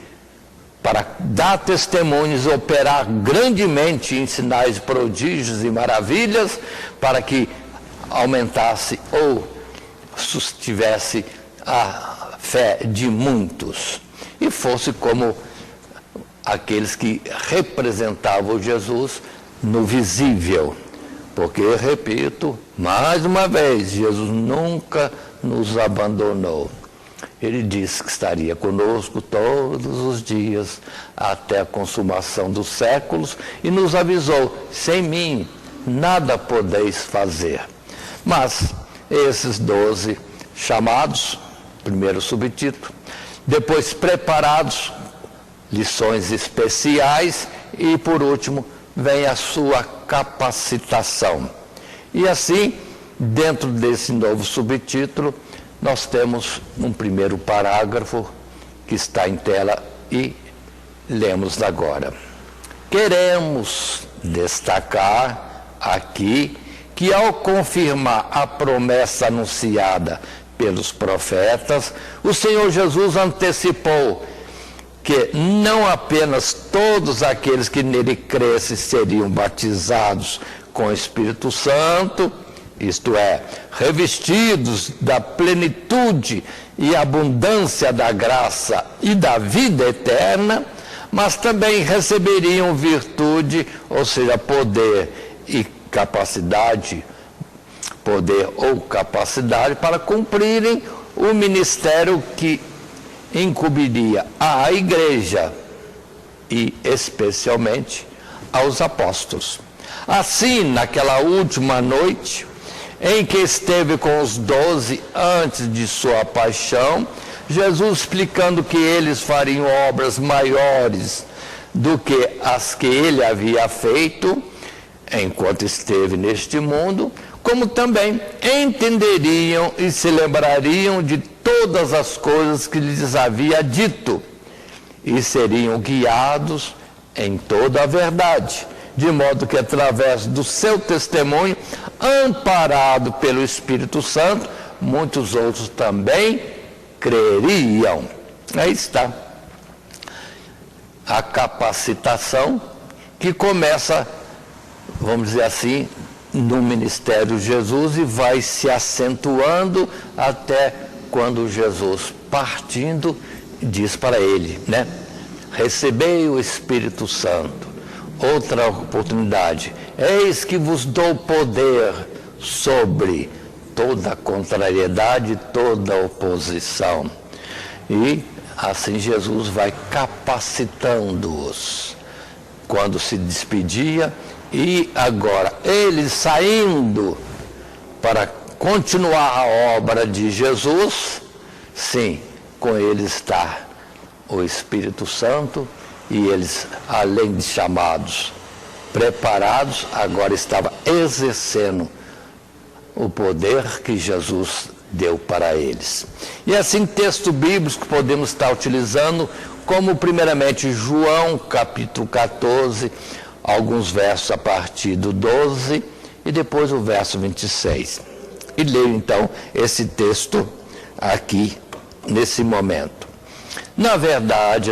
para dar testemunhos, operar grandemente em sinais, prodígios e maravilhas, para que aumentasse ou sustivesse a fé de muitos e fosse como aqueles que representavam Jesus no visível. Porque, repito, mais uma vez, Jesus nunca nos abandonou. Ele disse que estaria conosco todos os dias até a consumação dos séculos e nos avisou: sem mim nada podeis fazer. Mas esses 12 chamados, primeiro subtítulo, depois preparados, lições especiais e por último vem a sua capacitação. E assim, dentro desse novo subtítulo, nós temos um primeiro parágrafo que está em tela e lemos agora. Queremos destacar aqui que, ao confirmar a promessa anunciada pelos profetas, o Senhor Jesus antecipou que não apenas todos aqueles que nele crescem seriam batizados com o Espírito Santo, isto é, revestidos da plenitude e abundância da graça e da vida eterna, mas também receberiam virtude, ou seja, poder e capacidade, poder ou capacidade para cumprirem o ministério que incumbiria à igreja e especialmente aos apóstolos. Assim, naquela última noite em que esteve com os 12 antes de sua paixão, Jesus explicando que eles fariam obras maiores do que as que ele havia feito enquanto esteve neste mundo, como também entenderiam e se lembrariam de todas as coisas que lhes havia dito e seriam guiados em toda a verdade, de modo que através do seu testemunho, amparado pelo Espírito Santo, muitos outros também creriam. Aí está a capacitação que começa, vamos dizer assim, no ministério de Jesus e vai se acentuando até quando Jesus, partindo, diz para ele, né? Recebei o Espírito Santo. Outra oportunidade, eis que vos dou poder sobre toda contrariedade, toda oposição. E assim Jesus vai capacitando-os. Quando se despedia, e agora eles saindo para continuar a obra de Jesus, sim, com ele está o Espírito Santo, e eles, além de chamados, preparados, agora estava exercendo o poder que Jesus deu para eles. E assim, texto bíblico que podemos estar utilizando, como primeiramente João, capítulo 14, alguns versos a partir do 12 e depois o verso 26. E leio então esse texto aqui, nesse momento. Na verdade,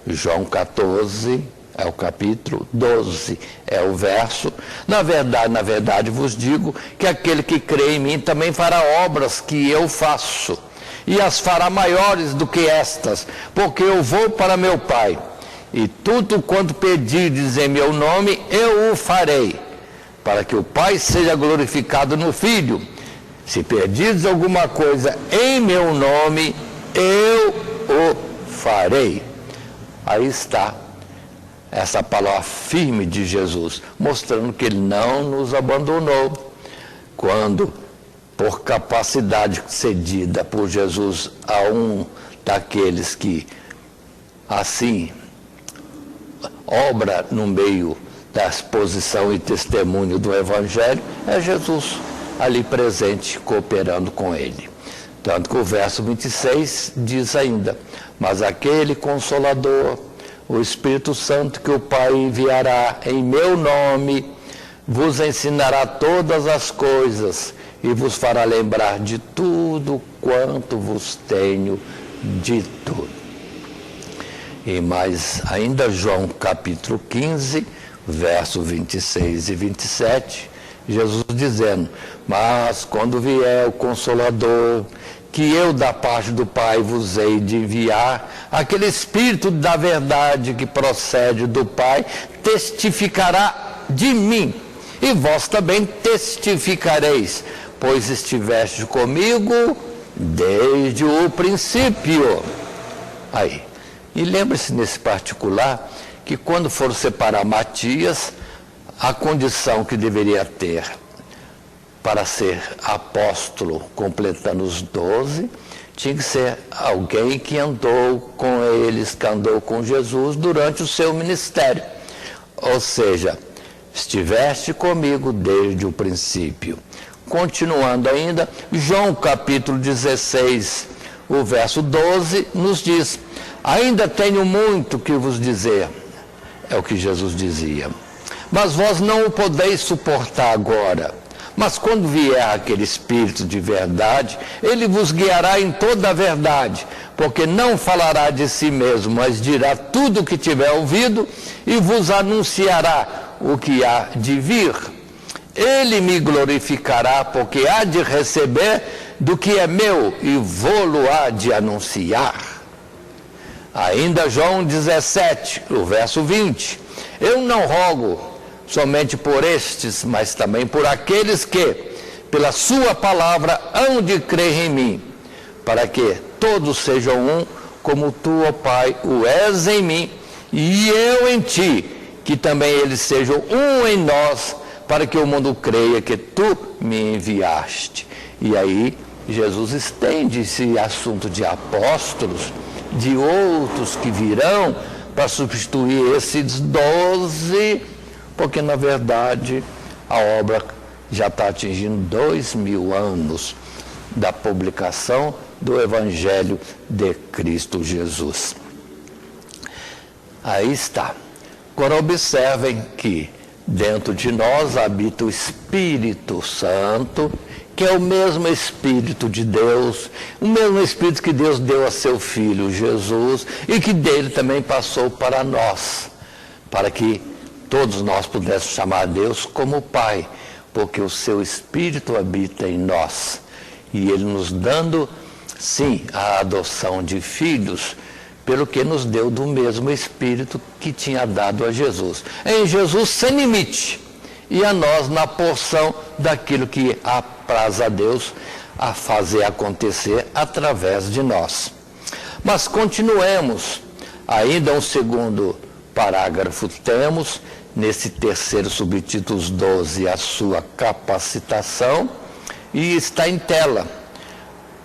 João 14 é o capítulo, 12 é o verso. Na verdade vos digo que aquele que crê em mim também fará obras que eu faço, e as fará maiores do que estas, porque eu vou para meu Pai, e tudo quanto pedirdes em meu nome, eu o farei, para que o Pai seja glorificado no Filho. Se pedirdes alguma coisa em meu nome, eu o farei. Aí está essa palavra firme de Jesus, mostrando que ele não nos abandonou. Quando, por capacidade cedida por Jesus a um daqueles que, assim, obra no meio da exposição e testemunho do Evangelho, é Jesus. ali presente, cooperando com ele. Tanto que o verso 26 diz ainda: mas aquele Consolador, o Espírito Santo que o Pai enviará em meu nome, vos ensinará todas as coisas e vos fará lembrar de tudo quanto vos tenho dito. E mais ainda João capítulo 15, verso 26 e 27, Jesus dizendo: mas quando vier o Consolador, que eu da parte do Pai vos hei de enviar, aquele Espírito da verdade que procede do Pai, testificará de mim, e vós também testificareis, pois estiveste comigo desde o princípio. Aí, e lembre-se nesse particular, que quando foram separar Matias, a condição que deveria ter para ser apóstolo, completando os 12, tinha que ser alguém que andou com eles, que andou com Jesus durante o seu ministério. Ou seja, estiveste comigo desde o princípio. Continuando ainda, João capítulo 16, o verso 12, nos diz: ainda tenho muito que vos dizer, é o que Jesus dizia, mas vós não o podeis suportar agora. Mas quando vier aquele Espírito de verdade, ele vos guiará em toda a verdade, porque não falará de si mesmo, mas dirá tudo o que tiver ouvido e vos anunciará o que há de vir. Ele me glorificará, porque há de receber do que é meu e vou-lo há de anunciar. Ainda João 17, o verso 20. Eu não rogo somente por estes, mas também por aqueles que, pela sua palavra, hão de crer em mim, para que todos sejam um, como tu, ó Pai, o és em mim, e eu em ti, que também eles sejam um em nós, para que o mundo creia que tu me enviaste. E aí, Jesus estende esse assunto de apóstolos, de outros que virão, para substituir esses 12, porque na verdade a obra já está atingindo 2000 anos da publicação do Evangelho de Cristo Jesus. Aí está. Agora observem que dentro de nós habita o Espírito Santo, que é o mesmo Espírito de Deus, o mesmo Espírito que Deus deu a seu Filho Jesus e que dele também passou para nós, para que todos nós pudéssemos chamar a Deus como Pai, porque o seu Espírito habita em nós. E ele nos dando, sim, a adoção de filhos, pelo que nos deu do mesmo Espírito que tinha dado a Jesus. Em Jesus sem limite, e a nós na porção daquilo que apraz a Deus a fazer acontecer através de nós. Mas continuemos, ainda um segundo parágrafo temos, nesse terceiro subtítulo 12, a sua capacitação, e está em tela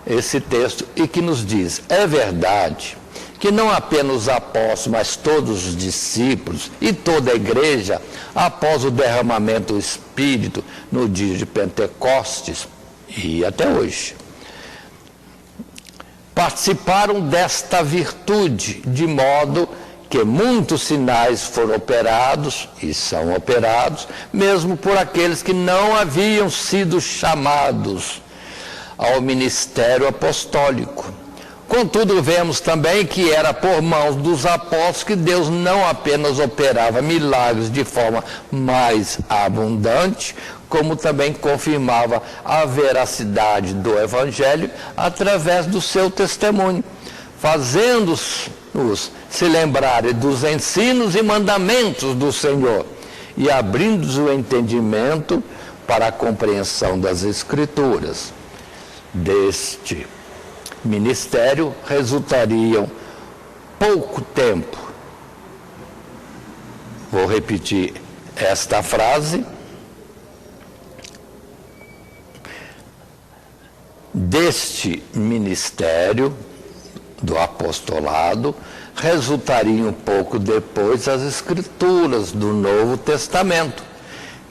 esse texto, e que nos diz: é verdade que não apenas os apóstolos, mas todos os discípulos e toda a igreja, após o derramamento do Espírito no dia de Pentecostes, e até hoje, participaram desta virtude, de modo que muitos sinais foram operados, e são operados, mesmo por aqueles que não haviam sido chamados ao ministério apostólico. Contudo, vemos também que era por mãos dos apóstolos que Deus não apenas operava milagres de forma mais abundante, como também confirmava a veracidade do Evangelho através do seu testemunho, fazendo-os se lembrarem dos ensinos e mandamentos do Senhor e abrindo-os o entendimento para a compreensão das Escrituras. Deste ministério resultariam pouco tempo. Vou repetir esta frase. Deste ministério do apostolado resultariam pouco depois as Escrituras do Novo Testamento,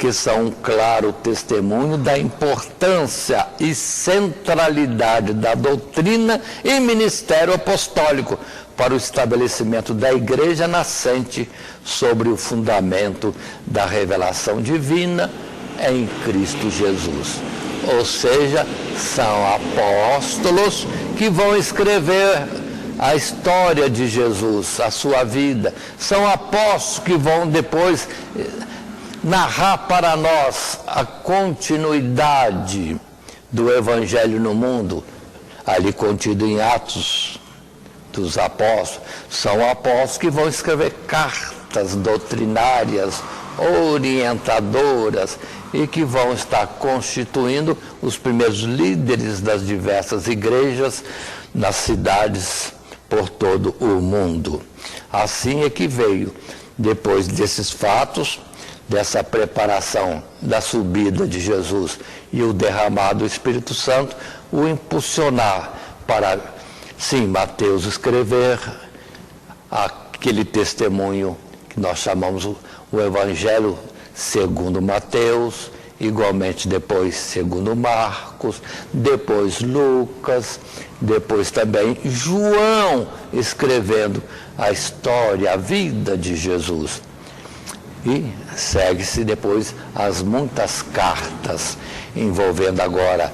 que são um claro testemunho da importância e centralidade da doutrina e ministério apostólico para o estabelecimento da igreja nascente sobre o fundamento da revelação divina em Cristo Jesus. Ou seja, são apóstolos que vão escrever a história de Jesus, a sua vida. São apóstolos que vão depois narrar para nós a continuidade do Evangelho no mundo, ali contido em Atos dos Apóstolos. São apóstolos que vão escrever cartas doutrinárias, orientadoras, e que vão estar constituindo os primeiros líderes das diversas igrejas nas cidades por todo o mundo. Assim é que veio, depois desses fatos, dessa preparação da subida de Jesus e o derramar do Espírito Santo, o impulsionar para, sim, Mateus escrever aquele testemunho que nós chamamos o Evangelho segundo Mateus, igualmente depois segundo Marcos, depois Lucas, depois também João escrevendo a história, a vida de Jesus. E segue-se depois as muitas cartas, envolvendo agora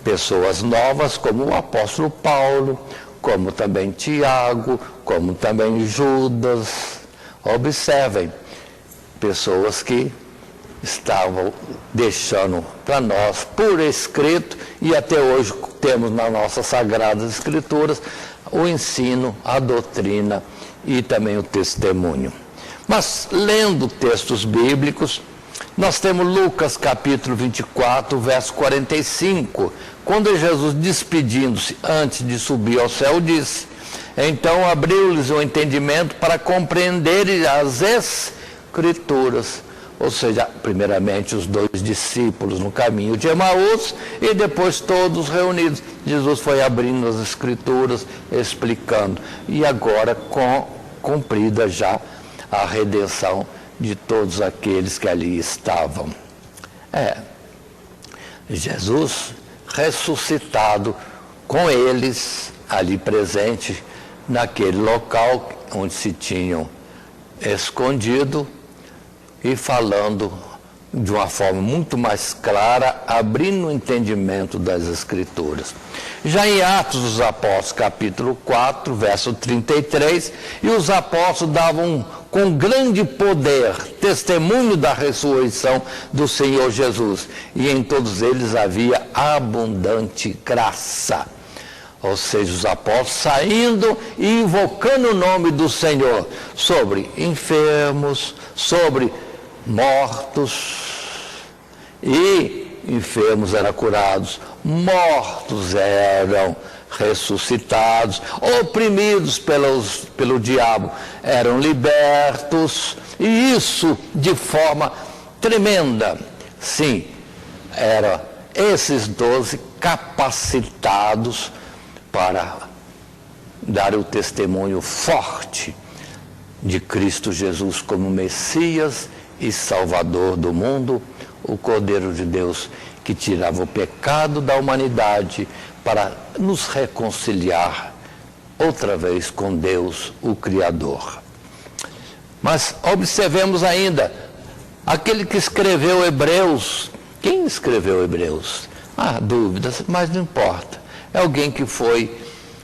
pessoas novas, como o apóstolo Paulo, como também Tiago, como também Judas. Observem, pessoas que estavam deixando para nós por escrito, e até hoje temos nas nossas Sagradas Escrituras o ensino, a doutrina e também o testemunho. Mas, lendo textos bíblicos, nós temos Lucas capítulo 24, verso 45, quando Jesus, despedindo-se antes de subir ao céu, disse: então abriu-lhes o entendimento para compreenderem as Escrituras. Ou seja, primeiramente os 2 discípulos no caminho de Emaús e depois todos reunidos. Jesus foi abrindo as Escrituras, explicando. E agora cumprida já a redenção de todos aqueles que ali estavam. Jesus ressuscitado com eles ali presente naquele local onde se tinham escondido e falando de uma forma muito mais clara, abrindo o entendimento das Escrituras. Já em Atos dos Apóstolos, capítulo 4, verso 33, e os apóstolos davam com grande poder testemunho da ressurreição do Senhor Jesus, e em todos eles havia abundante graça. Ou seja, os apóstolos saindo e invocando o nome do Senhor sobre enfermos, sobre mortos, e enfermos eram curados, mortos eram ressuscitados, oprimidos pelo diabo eram libertos, e isso de forma tremenda. Sim, eram esses 12 capacitados para dar o testemunho forte de Cristo Jesus como Messias e Salvador do mundo, o Cordeiro de Deus que tirava o pecado da humanidade para nos reconciliar outra vez com Deus, o Criador. Mas observemos ainda, aquele que escreveu Hebreus. Quem escreveu Hebreus? Há dúvidas, mas não importa. É alguém que foi,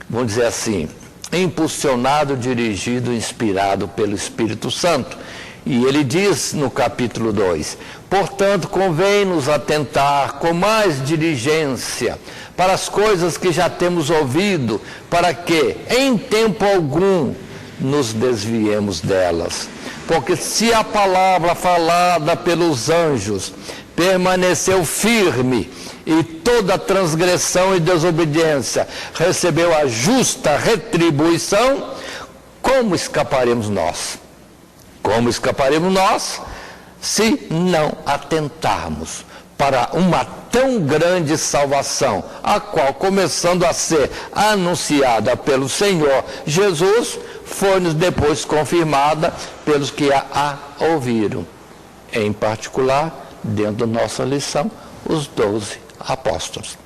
vamos dizer assim, impulsionado, dirigido, inspirado pelo Espírito Santo. E ele diz no capítulo 2, portanto, convém-nos atentar com mais diligência para as coisas que já temos ouvido, para que, em tempo algum, nos desviemos delas. Porque se a palavra falada pelos anjos permaneceu firme, e toda transgressão e desobediência recebeu a justa retribuição, como escaparemos nós? Como escaparemos nós se não atentarmos para uma tão grande salvação, a qual, começando a ser anunciada pelo Senhor Jesus, foi-nos depois confirmada pelos que a ouviram. em particular, dentro da nossa lição, os 12 apóstolos.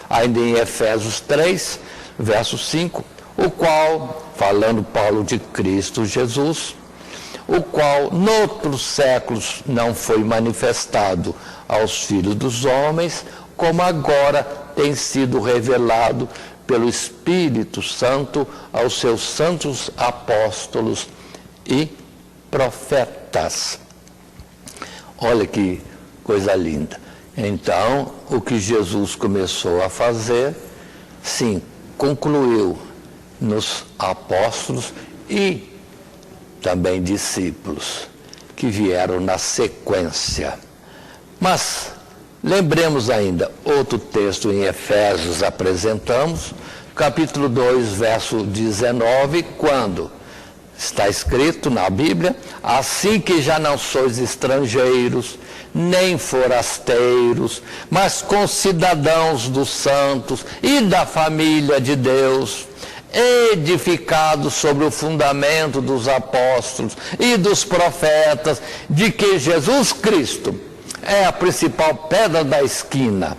Ainda em Efésios 3, verso 5, o qual, falando Paulo de Cristo Jesus, o qual noutros séculos não foi manifestado aos filhos dos homens, como agora tem sido revelado pelo Espírito Santo aos seus santos apóstolos e profetas. Olha que coisa linda. Então, o que Jesus começou a fazer, sim, concluiu nos apóstolos e também discípulos que vieram na sequência. Mas lembremos ainda, outro texto em Efésios apresentamos, capítulo 2, verso 19, quando está escrito na Bíblia: assim que já não sois estrangeiros, nem forasteiros, mas concidadãos dos santos e da família de Deus, edificados sobre o fundamento dos apóstolos e dos profetas, de que Jesus Cristo é a principal pedra da esquina,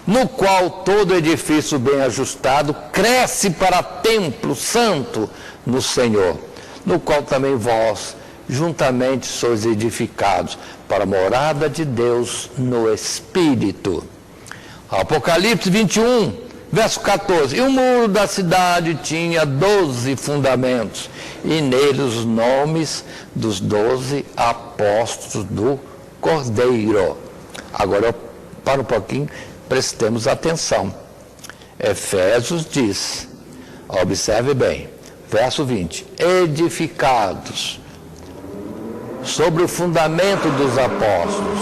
no qual todo edifício bem ajustado cresce para templo santo no Senhor, no qual também vós juntamente sois edificados para a morada de Deus no Espírito. Apocalipse 21, verso 14. E o muro da cidade tinha 12 fundamentos, e neles os nomes dos 12 apóstolos do Cordeiro. Agora eu paro um pouquinho, prestemos atenção. Efésios diz, observe bem, verso 20, edificados sobre o fundamento dos apóstolos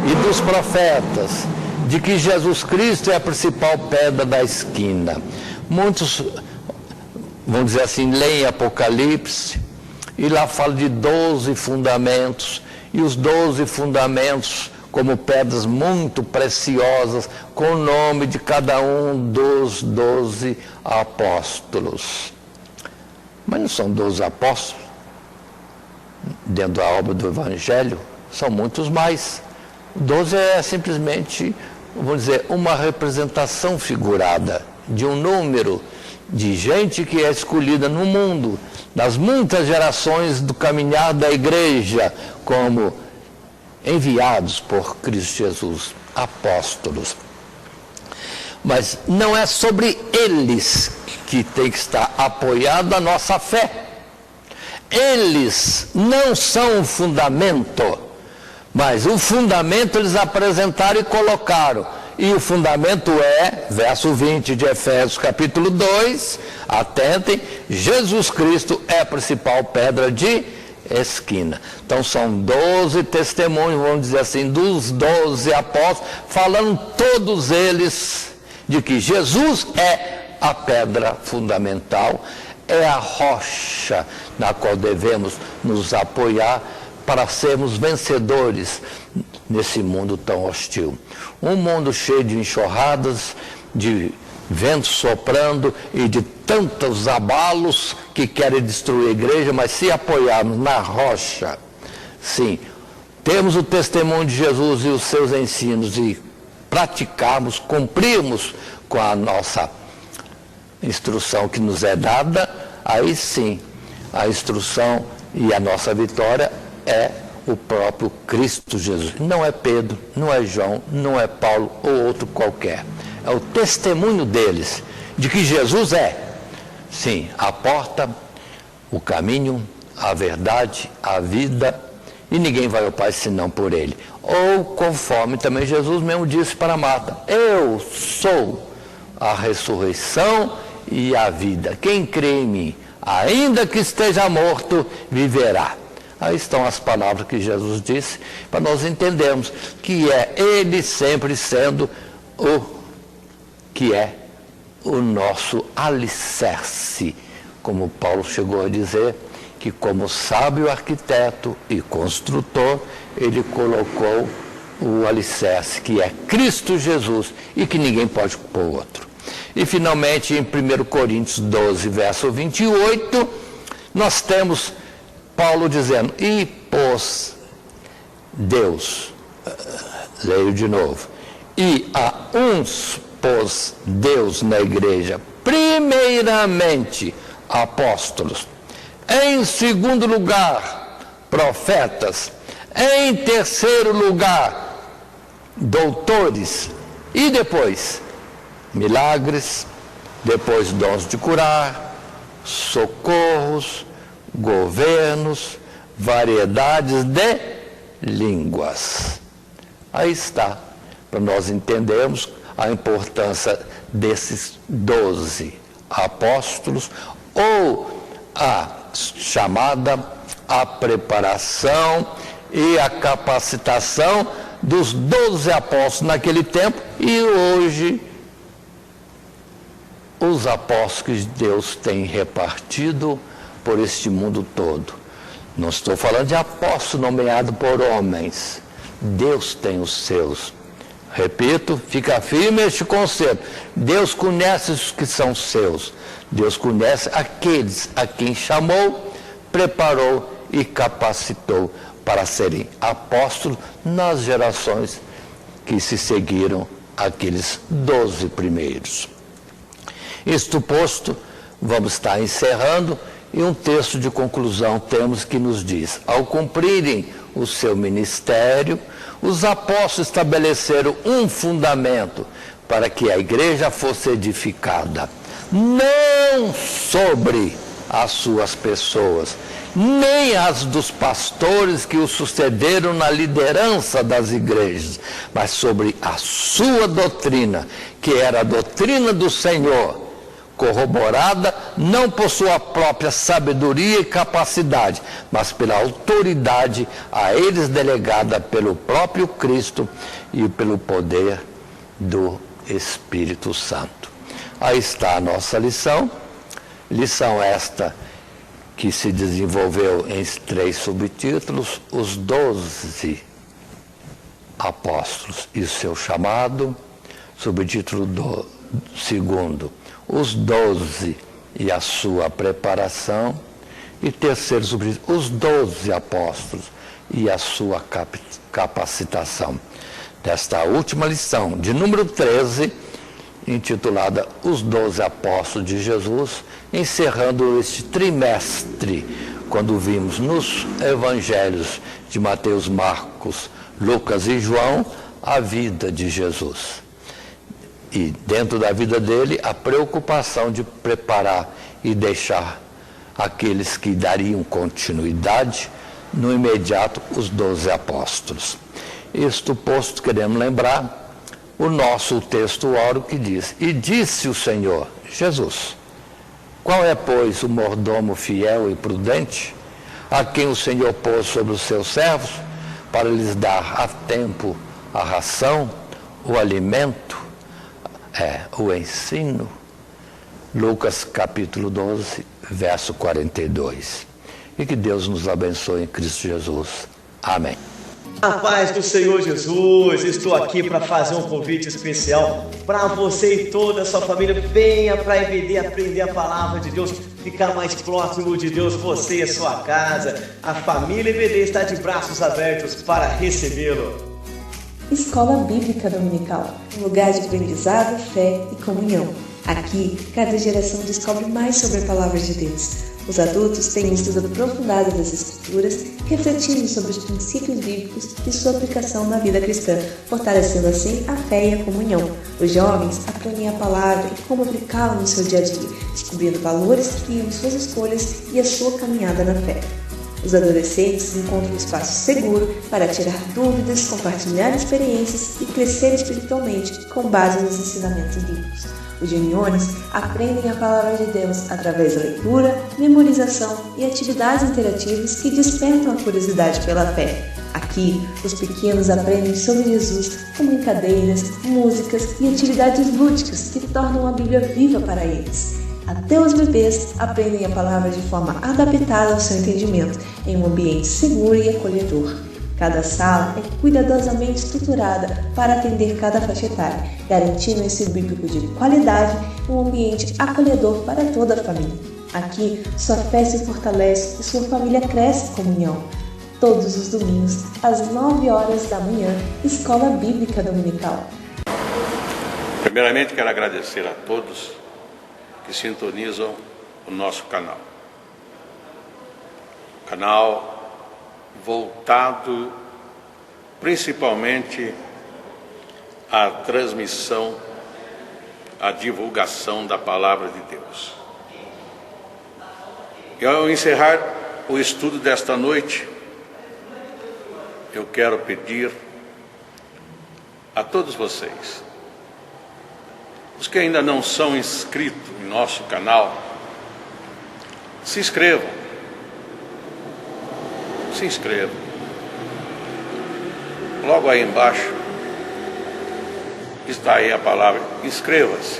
e dos profetas, de que Jesus Cristo é a principal pedra da esquina. Muitos, vamos dizer assim, leem Apocalipse, e lá fala de 12 fundamentos, e os 12 fundamentos como pedras muito preciosas, com o nome de cada um dos 12 apóstolos. Mas não são 12 apóstolos? Dentro da obra do Evangelho, são muitos mais. 12 é simplesmente, vamos dizer, uma representação figurada de um número de gente que é escolhida no mundo, nas muitas gerações do caminhar da igreja, como enviados por Cristo Jesus, apóstolos. Mas não é sobre eles que tem que estar apoiada a nossa fé. Eles não são o fundamento, mas o fundamento eles apresentaram e colocaram. E o fundamento é, verso 20 de Efésios capítulo 2, atentem, Jesus Cristo é a principal pedra de esquina. Então são 12 testemunhos, vamos dizer assim, dos 12 apóstolos, falando todos eles de que Jesus é a pedra fundamental, é a rocha na qual devemos nos apoiar para sermos vencedores nesse mundo tão hostil. Um mundo cheio de enxurradas, de ventos soprando e de tantos abalos que querem destruir a igreja, mas se apoiarmos na rocha, sim, temos o testemunho de Jesus e os seus ensinos e praticarmos, cumprirmos com a nossa instrução que nos é dada, aí sim, a instrução e a nossa vitória é o próprio Cristo Jesus. Não é Pedro, não é João, não é Paulo ou outro qualquer. É o testemunho deles de que Jesus é, sim, a porta, o caminho, a verdade, a vida, e ninguém vai ao Pai senão por Ele. Ou conforme também Jesus mesmo disse para Marta, eu sou a ressurreição e a vida. Quem crê em mim, ainda que esteja morto, viverá. Aí estão as palavras que Jesus disse, para nós entendermos que é Ele sempre sendo o que é o nosso alicerce. Como Paulo chegou a dizer, que como sábio arquiteto e construtor, ele colocou o alicerce, que é Cristo Jesus, e que ninguém pode pôr outro. E finalmente, em 1 Coríntios 12, verso 28, nós temos Paulo dizendo, e pôs Deus, leio de novo, e a uns pôs Deus na igreja, primeiramente apóstolos, em segundo lugar profetas, em terceiro lugar doutores, e depois milagres, depois dons de curar, socorros, governos, variedades de línguas. Aí está, para nós entendermos a importância desses 12 apóstolos, ou a chamada a preparação e a capacitação dos 12 apóstolos naquele tempo, e hoje os apóstolos que Deus tem repartido por este mundo todo. Não estou falando de apóstolo nomeado por homens. Deus tem os seus. Repito, fica firme este conceito. Deus conhece os que são seus. Deus conhece aqueles a quem chamou, preparou e capacitou para serem apóstolos nas gerações que se seguiram aqueles 12 primeiros. Isto posto, vamos estar encerrando, e um texto de conclusão temos que nos diz: ao cumprirem o seu ministério, os apóstolos estabeleceram um fundamento para que a igreja fosse edificada, não sobre as suas pessoas, nem as dos pastores que o sucederam na liderança das igrejas, mas sobre a sua doutrina, que era a doutrina do Senhor, corroborada não por sua própria sabedoria e capacidade, mas pela autoridade a eles delegada pelo próprio Cristo e pelo poder do Espírito Santo. Aí está a nossa lição esta que se desenvolveu em 3 subtítulos: os 12 apóstolos e o seu chamado, subtítulo segundo, os 12 e a sua preparação, e terceiro subtítulo, os 12 apóstolos e a sua capacitação. Desta última lição, de número 13, intitulada Os 12 Apóstolos de Jesus, encerrando este trimestre, quando vimos nos evangelhos de Mateus, Marcos, Lucas e João a vida de Jesus. E dentro da vida dele, a preocupação de preparar e deixar aqueles que dariam continuidade no imediato, os 12 apóstolos. Isto posto, queremos lembrar o nosso texto oro que diz: e disse o Senhor Jesus: qual é, pois, o mordomo fiel e prudente, a quem o Senhor pôs sobre os seus servos, para lhes dar a tempo a ração, o alimento, o ensino? Lucas capítulo 12, verso 42. E que Deus nos abençoe em Cristo Jesus. Amém. A paz do Senhor Jesus, estou aqui para fazer um convite especial para você e toda a sua família. Venha para EBD aprender a palavra de Deus, ficar mais próximo de Deus, você e a sua casa. A família EBD está de braços abertos para recebê-lo. Escola Bíblica Dominical, um lugar de aprendizado, fé e comunhão. Aqui, cada geração descobre mais sobre a palavra de Deus. Os adultos têm um estudo aprofundado das Escrituras, refletindo sobre os princípios bíblicos e sua aplicação na vida cristã, fortalecendo assim a fé e a comunhão. Os jovens aprendem a palavra e como aplicá-la no seu dia a dia, descobrindo valores que guiam suas escolhas e a sua caminhada na fé. Os adolescentes encontram um espaço seguro para tirar dúvidas, compartilhar experiências e crescer espiritualmente com base nos ensinamentos bíblicos. Os juniores aprendem a palavra de Deus através da leitura, memorização e atividades interativas que despertam a curiosidade pela fé. Aqui, os pequenos aprendem sobre Jesus com brincadeiras, músicas e atividades lúdicas que tornam a Bíblia viva para eles. Até os bebês aprendem a palavra de forma adaptada ao seu entendimento, em um ambiente seguro e acolhedor. Cada sala é cuidadosamente estruturada para atender cada faixa etária, garantindo um ensino bíblico de qualidade e um ambiente acolhedor para toda a família. Aqui, sua fé se fortalece e sua família cresce em comunhão. Todos os domingos, às 9 horas da manhã, Escola Bíblica Dominical. Primeiramente, quero agradecer a todos que sintonizam o nosso canal. Canal voltado principalmente à transmissão, à divulgação da Palavra de Deus. E ao encerrar o estudo desta noite, eu quero pedir a todos vocês, os que ainda não são inscritos em nosso canal, se inscrevam. Se inscrevam. Logo aí embaixo está aí a palavra inscreva-se.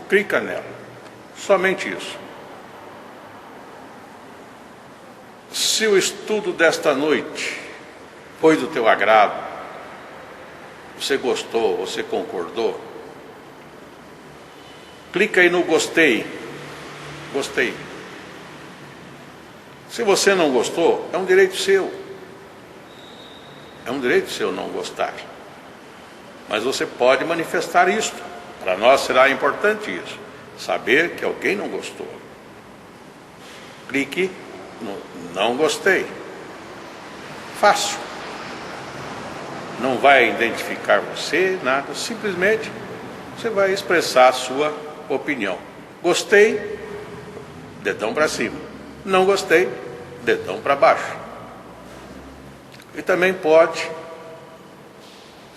Clica nela. Somente isso. Se o estudo desta noite foi do teu agrado, você gostou, você concordou, clica aí no gostei. Gostei. Se você não gostou, é um direito seu. É um direito seu não gostar. Mas você pode manifestar isto. Para nós será importante isso. Saber que alguém não gostou. Clique no não gostei. Fácil. Não vai identificar você, nada. Simplesmente você vai expressar a sua opinião. Gostei, dedão para cima. Não gostei, dedão para baixo. E também pode,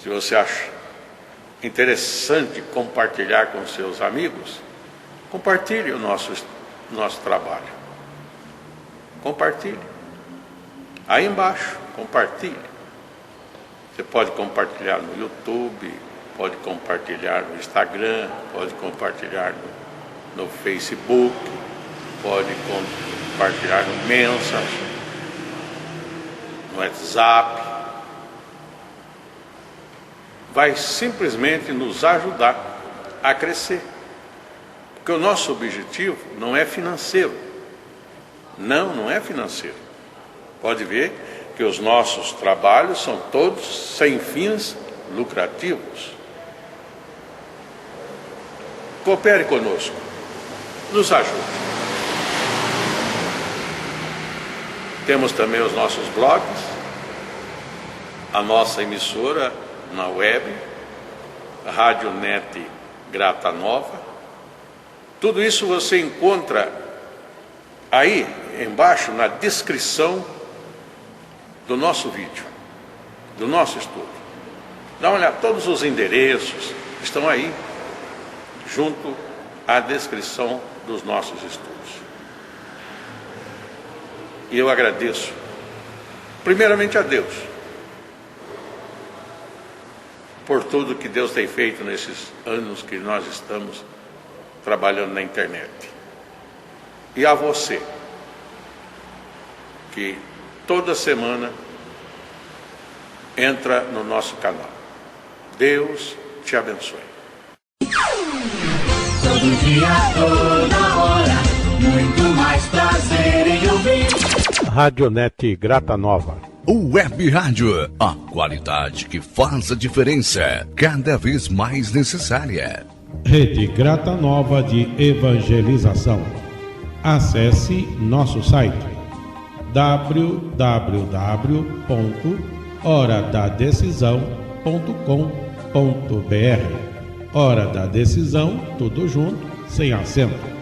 se você acha interessante compartilhar com seus amigos, compartilhe o nosso trabalho. Compartilhe. Aí embaixo, compartilhe. Você pode compartilhar no YouTube, pode compartilhar no Instagram, pode compartilhar no Facebook, pode compartilhar no Messenger, no WhatsApp. Vai simplesmente nos ajudar a crescer. Porque o nosso objetivo não é financeiro. Não é financeiro. Pode ver que os nossos trabalhos são todos sem fins lucrativos. Coopere conosco. Nos ajude. Temos também os nossos blogs, a nossa emissora na web, a Rádio Net Grata Nova. Tudo isso você encontra aí embaixo na descrição do nosso vídeo, do nosso estudo. Dá uma olhada, todos os endereços estão aí, junto à descrição dos nossos estudos. E eu agradeço, primeiramente a Deus, por tudo que Deus tem feito nesses anos que nós estamos trabalhando na internet. E a você, que toda semana entra no nosso canal. Deus te abençoe. Todo dia, toda hora, muito mais prazer em ouvir. Radionet Grata Nova. Web Rádio, a qualidade que faz a diferença, cada vez mais necessária. Rede Grata Nova de Evangelização. Acesse nosso site www.horadadecisão.com.br. Hora da Decisão, tudo junto, sem acento.